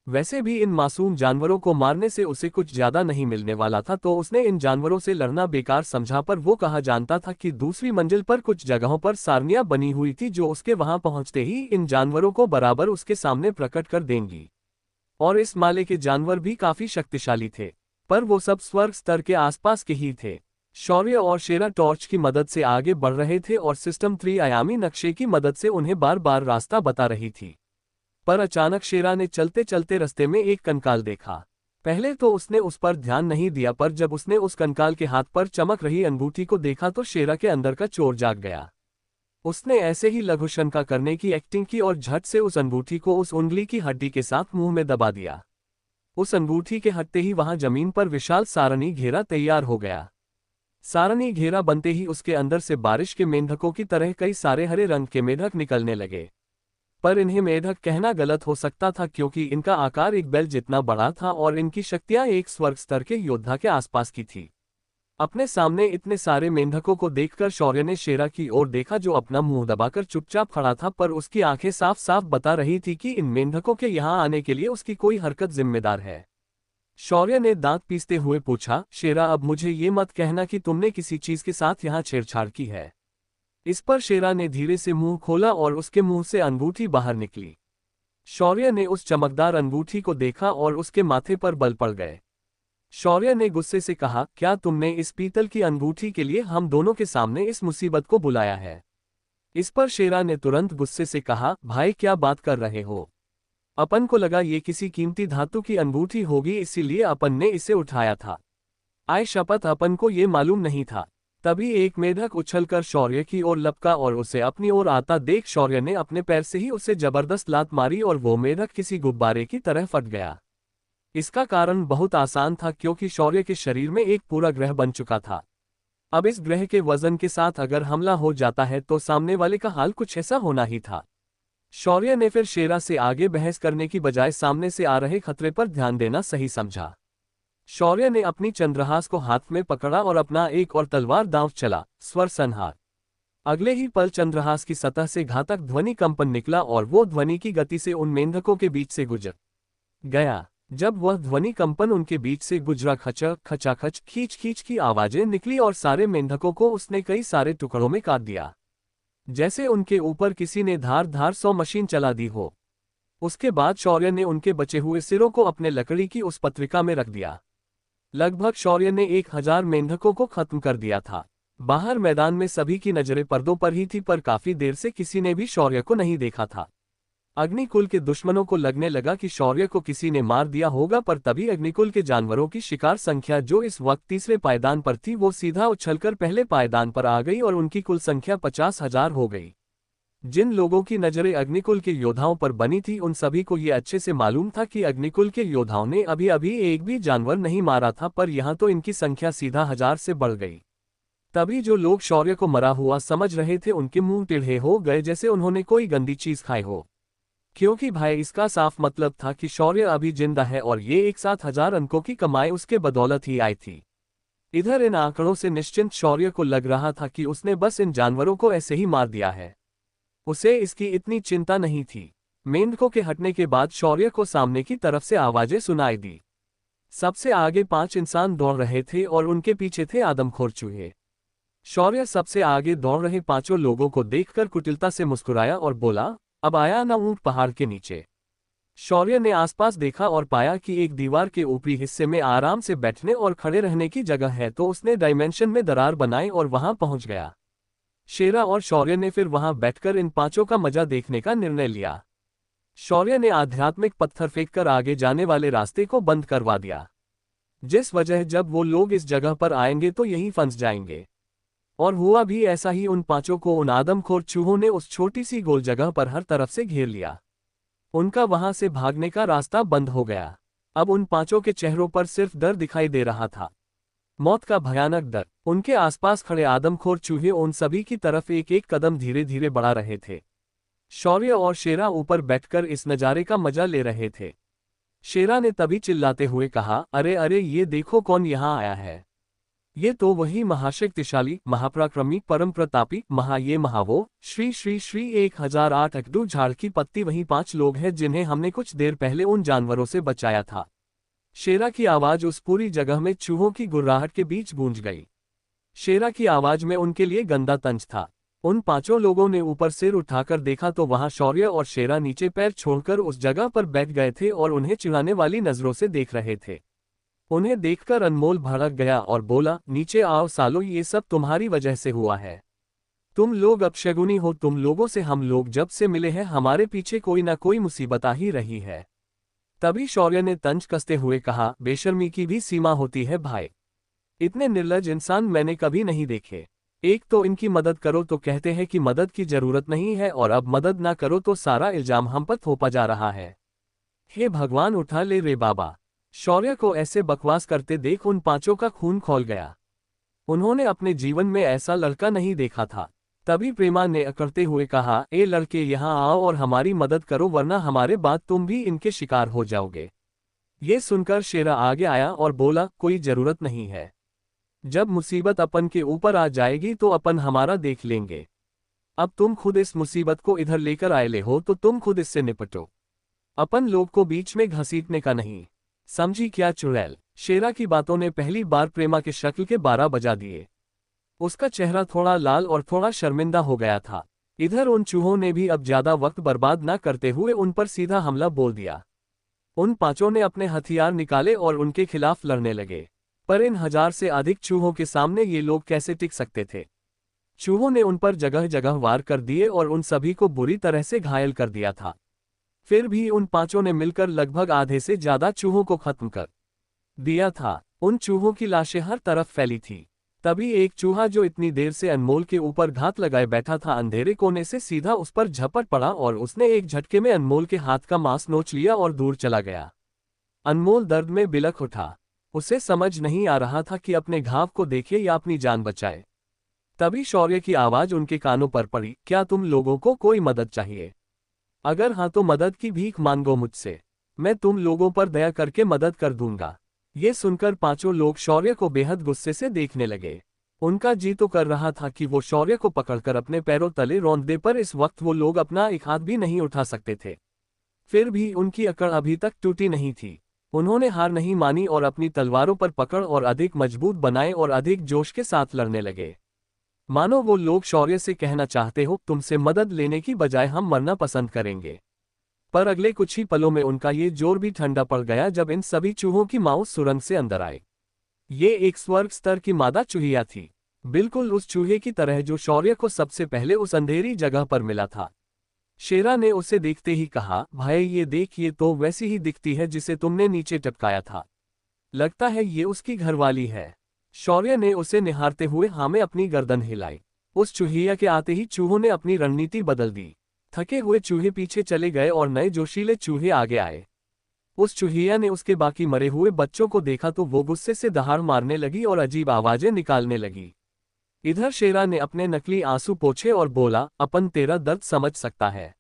वैसे भी इन मासूम जानवरों को मारने से उसे कुछ ज्यादा नहीं मिलने वाला था, तो उसने इन जानवरों से लड़ना बेकार समझा। पर वो कहा जानता था कि दूसरी मंजिल पर कुछ जगहों पर सारनियां बनी हुई थी जो उसके वहां पहुंचते ही इन जानवरों को बराबर उसके सामने प्रकट कर देंगी। और इस माले के जानवर भी काफी शक्तिशाली थे, पर वो सब स्वर्ग स्तर के आसपास के ही थे। शौर्य और शेरा टॉर्च की मदद से आगे बढ़ रहे थे और सिस्टम 3 आयामी नक्शे की मदद से उन्हें बार बार रास्ता बता रही थी। पर अचानक शेरा ने चलते चलते रास्ते में एक कंकाल देखा। पहले तो उसने उस पर ध्यान नहीं दिया, पर जब उसने उस कंकाल के हाथ पर चमक रही अंगूठी को देखा तो शेरा के अंदर का चोर जाग गया। उसने ऐसे ही लघु शंका करने की एक्टिंग की और झट से उस अंगूठी को उस उंगली की हड्डी के साथ मुंह में दबा दिया। उस अंगूठी के हटते ही वहां जमीन पर विशाल सारणी घेरा तैयार हो गया। सारणी घेरा बनते ही उसके अंदर से बारिश के मेंढकों की तरह कई सारे हरे रंग के मेंढक निकलने लगे। पर इन्हें मेंढक कहना गलत हो सकता था, क्योंकि इनका आकार एक बैल जितना बड़ा था और इनकी शक्तियां एक स्वर्ग स्तर के योद्धा के आसपास की थी। अपने सामने इतने सारे मेंढकों को देखकर शौर्य ने शेरा की ओर देखा, जो अपना मुंह दबाकर चुपचाप खड़ा था, पर उसकी आंखें साफ साफ बता रही थी कि इन मेंढकों के यहां आने के लिए उसकी कोई हरकत जिम्मेदार है। शौर्य ने दांत पीसते हुए पूछा, शेरा, अब मुझे ये मत कहना कि तुमने किसी चीज के साथ यहां छेड़छाड़ की है। इस पर शेरा ने धीरे से मुंह खोला और उसके मुंह से अंगूठी बाहर निकली। शौर्य ने उस चमकदार अंगूठी को देखा और उसके माथे पर बल पड़ गए। शौर्य ने गुस्से से कहा, क्या तुमने इस पीतल की अंगूठी के लिए हम दोनों के सामने इस मुसीबत को बुलाया है? इस पर शेरा ने तुरंत गुस्से से कहा, भाई क्या बात कर रहे हो? अपन को लगा ये किसी कीमती धातु की अंगूठी होगी, इसीलिए अपन ने इसे उठाया था। आय शपथ, अपन को ये मालूम नहीं था। तभी एक मेढक उछलकर शौर्य की ओर लपका और उसे अपनी ओर आता देख शौर्य ने अपने पैर से ही उसे जबरदस्त लात मारी और वो मेढक किसी गुब्बारे की तरह फट गया। इसका कारण बहुत आसान था, क्योंकि शौर्य के शरीर में एक पूरा ग्रह बन चुका था। अब इस ग्रह के वजन के साथ अगर हमला हो जाता है तो सामने वाले का हाल कुछ ऐसा होना ही था। शौर्य ने फिर शेरा से आगे बहस करने की बजाय सामने से आ रहे खतरे पर ध्यान देना सही समझा। शौर्य ने अपनी चंद्रहास को हाथ में पकड़ा और अपना एक और तलवार दांव चला, स्वर संहार। अगले ही पल चंद्रहास की सतह से घातक ध्वनि कंपन निकला और वो ध्वनि की गति से उन मेंढकों के बीच से गुजर गया। जब वह ध्वनि कंपन उनके बीच से गुजरा, खचक खचाखच खींच खींच की आवाजें निकली और सारे मेंढकों को उसने कई सारे टुकड़ों में काट दिया, जैसे उनके ऊपर किसी ने धार धार 100 मशीन चला दी हो। उसके बाद शौर्य ने उनके बचे हुए सिरों को अपने लकड़ी की उस पत्रिका में रख दिया। लगभग शौर्य ने 1000 मेंढकों को खत्म कर दिया था। बाहर मैदान में सभी की नजरें पर्दों पर ही थी, पर काफी देर से किसी ने भी शौर्य को नहीं देखा था। अग्निकुल के दुश्मनों को लगने लगा कि शौर्य को किसी ने मार दिया होगा, पर तभी अग्निकुल के जानवरों की शिकार संख्या, जो इस वक्त तीसरे पायदान पर थी, वो सीधा उछलकर पहले पायदान पर आ गई और उनकी कुल संख्या 50,000 हो गई। जिन लोगों की नजरें अग्निकुल के योद्धाओं पर बनी थी, उन सभी को ये अच्छे से मालूम था कि अग्निकुल के योद्धाओं ने अभी अभी एक भी जानवर नहीं मारा था, पर यहाँ तो इनकी संख्या सीधा 1000 से बढ़ गई। तभी जो लोग शौर्य को मरा हुआ समझ रहे थे, उनके मुंह टेढ़े हो गए, जैसे उन्होंने कोई गंदी चीज खाई हो। क्योंकि भाई इसका साफ मतलब था कि शौर्य अभी जिंदा है और ये एक साथ 1000 अंकों की कमाई उसके बदौलत ही आई थी। इधर इन आंकड़ों से निश्चिंत शौर्य को लग रहा था कि उसने बस इन जानवरों को ऐसे ही मार दिया है। उसे इसकी इतनी चिंता नहीं थी। मेंढकों के हटने के बाद शौर्य को सामने की तरफ से आवाजें सुनाई दी। सबसे आगे 5 इंसान दौड़ रहे थे और उनके पीछे थे आदमखोर चूहे। शौर्य सबसे आगे दौड़ रहे 5 लोगों को देखकर कुटिलता से मुस्कुराया और बोला, अब आया ना ऊंट पहाड़ के नीचे। शौर्य ने आसपास देखा और पाया कि एक दीवार के ऊपरी हिस्से में आराम से बैठने और खड़े रहने की जगह है, तो उसने डायमेंशन में दरार बनाई और वहां पहुंच गया। शेरा और शौर्य ने फिर वहां बैठकर इन 5 का मजा देखने का निर्णय लिया। शौर्य ने आध्यात्मिक पत्थर फेंककर आगे जाने वाले रास्ते को बंद करवा दिया, जिस वजह जब वो लोग इस जगह पर आएंगे तो यहीं फंस जाएंगे। और हुआ भी ऐसा ही। उन 5 को उन आदमखोर चूहों ने उस छोटी सी गोल जगह पर हर तरफ से घेर लिया। उनका वहां से भागने का रास्ता बंद हो गया। अब उन 5 के चेहरों पर सिर्फ डर दिखाई दे रहा था, मौत का भयानक डर। उनके आसपास खड़े आदमखोर चूहे उन सभी की तरफ एक एक कदम धीरे धीरे बढ़ा रहे थे। शौर्य और शेरा ऊपर बैठकर इस नजारे का मजा ले रहे थे। शेरा ने तभी चिल्लाते हुए कहा, अरे अरे, ये देखो कौन यहाँ आया है। ये तो वही महाशक्तिशाली, महापराक्रमी, परम प्रतापी, ये महावो श्री श्री श्री 1008 अकड़ू झाड़ की पत्ती वही 5 लोग हैं जिन्हें हमने कुछ देर पहले उन जानवरों से बचाया था। शेरा की आवाज उस पूरी जगह में चूहों की गुर्राहट के बीच गूंज गई। शेरा की आवाज में उनके लिए गंदा तंज था। उन 5 लोगों ने ऊपर सिर उठाकर देखा तो वहां शौर्य और शेरा नीचे पैर छोड़कर उस जगह पर बैठ गए थे और उन्हें चिढ़ाने वाली नजरों से देख रहे थे। उन्हें देखकर अनमोल भड़क गया और बोला, नीचे आओ सालो, ये सब तुम्हारी वजह से हुआ है। तुम लोग अपशगुनी हो। तुम लोगों से हम लोग जब से मिले हैं हमारे पीछे कोई ना कोई मुसीबत आ ही रही है। तभी शौर्य ने तंज कसते हुए कहा, बेशर्मी की भी सीमा होती है भाई। इतने निर्लज इंसान मैंने कभी नहीं देखे। एक तो इनकी मदद करो तो कहते हैं कि मदद की जरूरत नहीं है, और अब मदद ना करो तो सारा इल्जाम हम पर थोपा जा रहा है। हे भगवान, उठा ले रे बाबा। शौर्य को ऐसे बकवास करते देख उन 5 का खून खौल गया। उन्होंने अपने जीवन में ऐसा लड़का नहीं देखा था। तभी प्रेमा ने अकड़ते हुए कहा, ए लड़के, यहाँ आओ और हमारी मदद करो, वरना हमारे बाद तुम भी इनके शिकार हो जाओगे। ये सुनकर शेरा आगे आया और बोला, कोई जरूरत नहीं है। जब मुसीबत अपन के ऊपर आ जाएगी तो अपन हमारा देख लेंगे। अब तुम खुद इस मुसीबत को इधर लेकर आए हो तो तुम खुद इससे निपटो। अपन लोग को बीच में घसीटने का नहीं, समझी क्या चुड़ैल। शेरा की बातों ने पहली बार प्रेमा के शक्ल के 12 बजा दिए। उसका चेहरा थोड़ा लाल और थोड़ा शर्मिंदा हो गया था। इधर उन चूहों ने भी अब ज्यादा वक्त बर्बाद न करते हुए उन पर सीधा हमला बोल दिया। उन 5 ने अपने हथियार निकाले और उनके खिलाफ लड़ने लगे। पर इन 1000 से अधिक चूहों के सामने ये लोग कैसे टिक सकते थे। चूहों ने उन पर जगह जगह वार कर दिए और उन सभी को बुरी तरह से घायल कर दिया था। फिर भी उन 5 ने मिलकर लगभग आधे से ज्यादा चूहों को खत्म कर दिया था। उन चूहों की लाशें हर तरफ फैली थी। तभी एक चूहा जो इतनी देर से अनमोल के ऊपर घात लगाए बैठा था, अंधेरे कोने से सीधा उस पर झपट पड़ा और उसने एक झटके में अनमोल के हाथ का मांस नोच लिया और दूर चला गया। अनमोल दर्द में बिलख उठा। उसे समझ नहीं आ रहा था कि अपने घाव को देखे या अपनी जान बचाए। तभी शौर्य की आवाज उनके कानों पर पड़ी, क्या तुम लोगों को कोई मदद चाहिए? अगर हाँ तो मदद की भीख मांगो मुझसे, मैं तुम लोगों पर दया करके मदद कर दूंगा। ये सुनकर 5 लोग शौर्य को बेहद गुस्से से देखने लगे। उनका जी तो कर रहा था कि वो शौर्य को पकड़कर अपने पैरों तले रौंद दे, पर इस वक्त वो लोग अपना एक हाथ भी नहीं उठा सकते थे। फिर भी उनकी अकड़ अभी तक टूटी नहीं थी। उन्होंने हार नहीं मानी और अपनी तलवारों पर पकड़ और अधिक मजबूत बनाए और अधिक जोश के साथ लड़ने लगे। मानो वो लोग शौर्य से कहना चाहते हो, तुमसे मदद लेने की बजाय हम मरना पसंद करेंगे। पर अगले कुछ ही पलों में उनका ये जोर भी ठंडा पड़ गया जब इन सभी चूहों की माउस सुरंग से अंदर आए। ये एक स्वर्ग स्तर की मादा चूहिया थी, बिल्कुल उस चूहे की तरह जो शौर्य को सबसे पहले उस अंधेरी जगह पर मिला था। शेरा ने उसे देखते ही कहा, भाई ये देख, ये तो वैसी ही दिखती है जिसे तुमने नीचे टपकाया था। लगता है ये उसकी घरवाली है। शौर्य ने उसे निहारते हुए हाँ में अपनी गर्दन हिलाई। उस चूहिया के आते ही चूहों ने अपनी रणनीति बदल दी। थके हुए चूहे पीछे चले गए और नए जोशीले चूहे आगे आए। उस चूहिया ने उसके बाकी मरे हुए बच्चों को देखा तो वो गुस्से से दहाड़ मारने लगी और अजीब आवाजें निकालने लगी। इधर शेरा ने अपने नकली आंसू पोंछे और बोला, अपन तेरा दर्द समझ सकता है।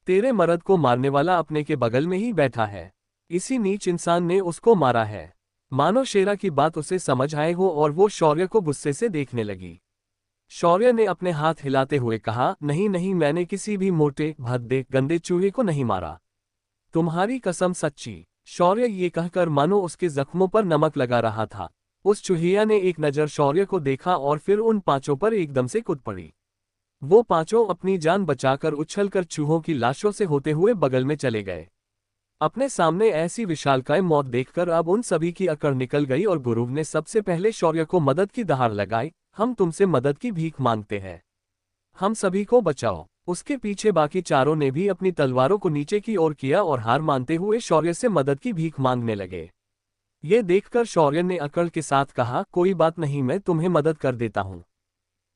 तेरे मर्द को मारने वाला अपने के बगल में ही बैठा है। इसी नीच इंसान ने उसको मारा है। मानो शेरा की बात उसे समझ आए हो और वो शौर्य को गुस्से से देखने लगी। शौर्य ने अपने हाथ हिलाते हुए कहा, नहीं नहीं, मैंने किसी भी मोटे, भद्दे, गंदे चूहे को नहीं मारा। तुम्हारी कसम सच्ची। शौर्य ये कहकर मानो उसके जख्मों पर नमक लगा रहा था। उस चूहिया ने एक नजर शौर्य को देखा और फिर उन 5 पर एकदम से कूद पड़ी। वो 5 अपनी जान बचाकर उछलकर चूहों की लाशों से होते हुए बगल में चले गए। अपने सामने ऐसी विशालकाय मौत देखकर अब उन सभी की अकड़ निकल गई और गुरु ने सबसे पहले शौर्य को मदद की दहाड़ लगाई, हम तुमसे मदद की भीख मांगते हैं, हम सभी को बचाओ। उसके पीछे बाकी 4 ने भी अपनी तलवारों को नीचे की ओर किया और हार मानते हुए शौर्य से मदद की भीख मांगने लगे। ये देखकर शौर्य ने अकड़ के साथ कहा, कोई बात नहीं, मैं तुम्हें मदद कर देता हूँ।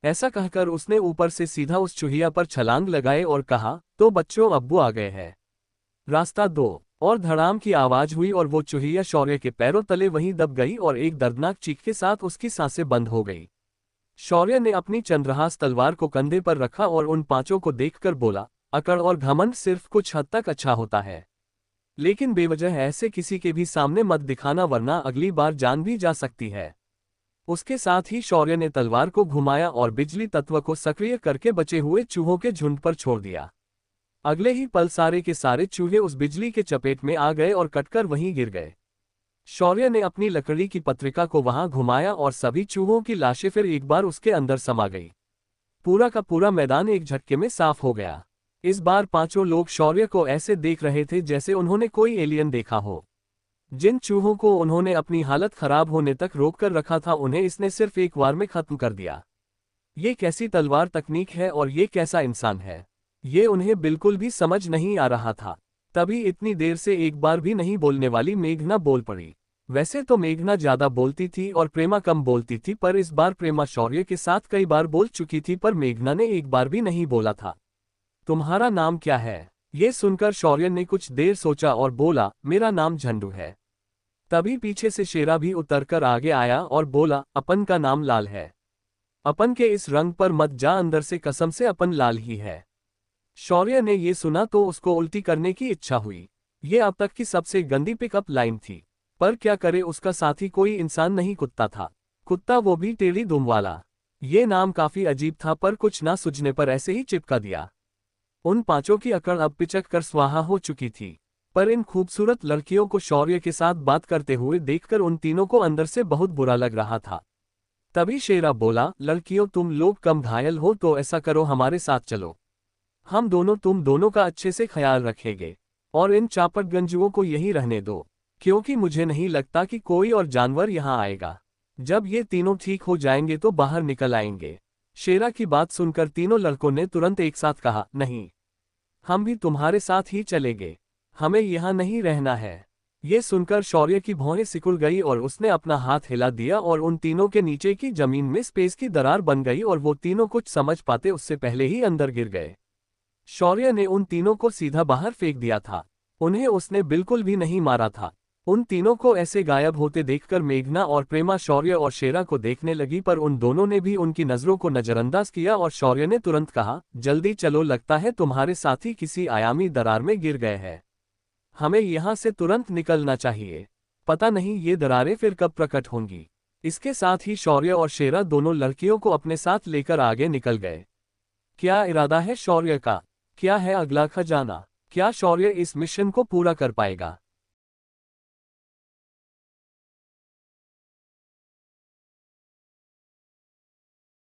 ऐसा कहकर उसने ऊपर से सीधा उस चूहिया पर छलांग लगाए और कहा, तो बच्चों, अब्बू आ गए हैं, रास्ता दो। और धड़ाम की आवाज हुई और वो चूहिया शौर्य के पैरों तले वहीं दब गई और एक दर्दनाक चीख के साथ उसकी सांसें बंद हो गई। शौर्य ने अपनी चंद्रहास तलवार को कंधे पर रखा और उन 5 को देखकर बोला, अकड़ और घमंड सिर्फ कुछ हद तक अच्छा होता है, लेकिन बेवजह ऐसे किसी के भी सामने मत दिखाना, वरना अगली बार जान भी जा सकती है। उसके साथ ही शौर्य ने तलवार को घुमाया और बिजली तत्व को सक्रिय करके बचे हुए चूहों के झुंड पर छोड़ दिया। अगले ही पल सारे के सारे चूहे उस बिजली के चपेट में आ गए और कटकर वहीं गिर गए। शौर्य ने अपनी लकड़ी की पत्रिका को वहां घुमाया और सभी चूहों की लाशें फिर एक बार उसके अंदर समा गई। पूरा का पूरा मैदान एक झटके में साफ हो गया। इस बार पांचों लोग शौर्य को ऐसे देख रहे थे जैसे उन्होंने कोई एलियन देखा हो। जिन चूहों को उन्होंने अपनी हालत खराब होने तक रोककर रखा था उन्हें इसने सिर्फ एक बार में खत्म कर दिया। ये कैसी तलवार तकनीक है और ये कैसा इंसान है, ये उन्हें बिल्कुल भी समझ नहीं आ रहा था। तभी इतनी देर से एक बार भी नहीं बोलने वाली मेघना बोल पड़ी। वैसे तो मेघना ज्यादा बोलती थी और प्रेमा कम बोलती थी, पर इस बार प्रेमा शौर्य के साथ कई बार बोल चुकी थी पर मेघना ने एक बार भी नहीं बोला था। तुम्हारा नाम क्या है? ये सुनकर शौर्य ने कुछ देर सोचा और बोला, मेरा नाम झंडू है। तभी पीछे से शेरा भी उतरकर आगे आया और बोला, अपन का नाम लाल है। अपन के इस रंग पर मत जा, अंदर से कसम से अपन लाल ही है। शौर्य ने ये सुना तो उसको उल्टी करने की इच्छा हुई। ये अब तक की सबसे गंदी पिकअप लाइन थी, पर क्या करे, उसका साथी कोई इंसान नहीं कुत्ता था। कुत्ता वो भी टेढ़ी दुम वाला। ये नाम काफी अजीब था पर कुछ ना सूझने पर ऐसे ही चिपका दिया। उन पांचों की अकड़ अब पिचक कर स्वाहा हो चुकी थी, पर इन खूबसूरत लड़कियों को शौर्य के साथ बात करते हुए देखकर उन तीनों को अंदर से बहुत बुरा लग रहा था। तभी शेरा बोला, लड़कियों तुम लोग कम घायल हो तो ऐसा करो, हमारे साथ चलो। हम दोनों तुम दोनों का अच्छे से ख्याल रखेंगे और इन चापटगंजुओं को यहीं रहने दो, क्योंकि मुझे नहीं लगता कि कोई और जानवर यहाँ आएगा। जब ये तीनों ठीक हो जाएंगे तो बाहर निकल आएंगे। शेरा की बात सुनकर तीनों लड़कों ने तुरंत एक साथ कहा, नहीं, हम भी तुम्हारे साथ ही चलेंगे, हमें यहाँ नहीं रहना है। ये सुनकर शौर्य की भौहें सिकुड़ गई और उसने अपना हाथ हिला दिया और उन तीनों के नीचे की जमीन में स्पेस की दरार बन गई और वो तीनों कुछ समझ पाते उससे पहले ही अंदर गिर गए। शौर्य ने उन तीनों को सीधा बाहर फेंक दिया था, उन्हें उसने बिल्कुल भी नहीं मारा था। उन तीनों को ऐसे गायब होते देखकर मेघना और प्रेमा शौर्य और शेरा को देखने लगी, पर उन दोनों ने भी उनकी नजरों को नजरअंदाज किया और शौर्य ने तुरंत कहा, जल्दी चलो, लगता है तुम्हारे साथी किसी आयामी दरार में गिर गए हैं। हमें यहाँ से तुरंत निकलना चाहिए, पता नहीं ये दरारें फिर कब प्रकट होंगी। इसके साथ ही शौर्य और शेरा दोनों लड़कियों को अपने साथ लेकर आगे निकल गए। क्या इरादा है शौर्य का? क्या है अगला खजाना? क्या शौर्य इस मिशन को पूरा कर पाएगा?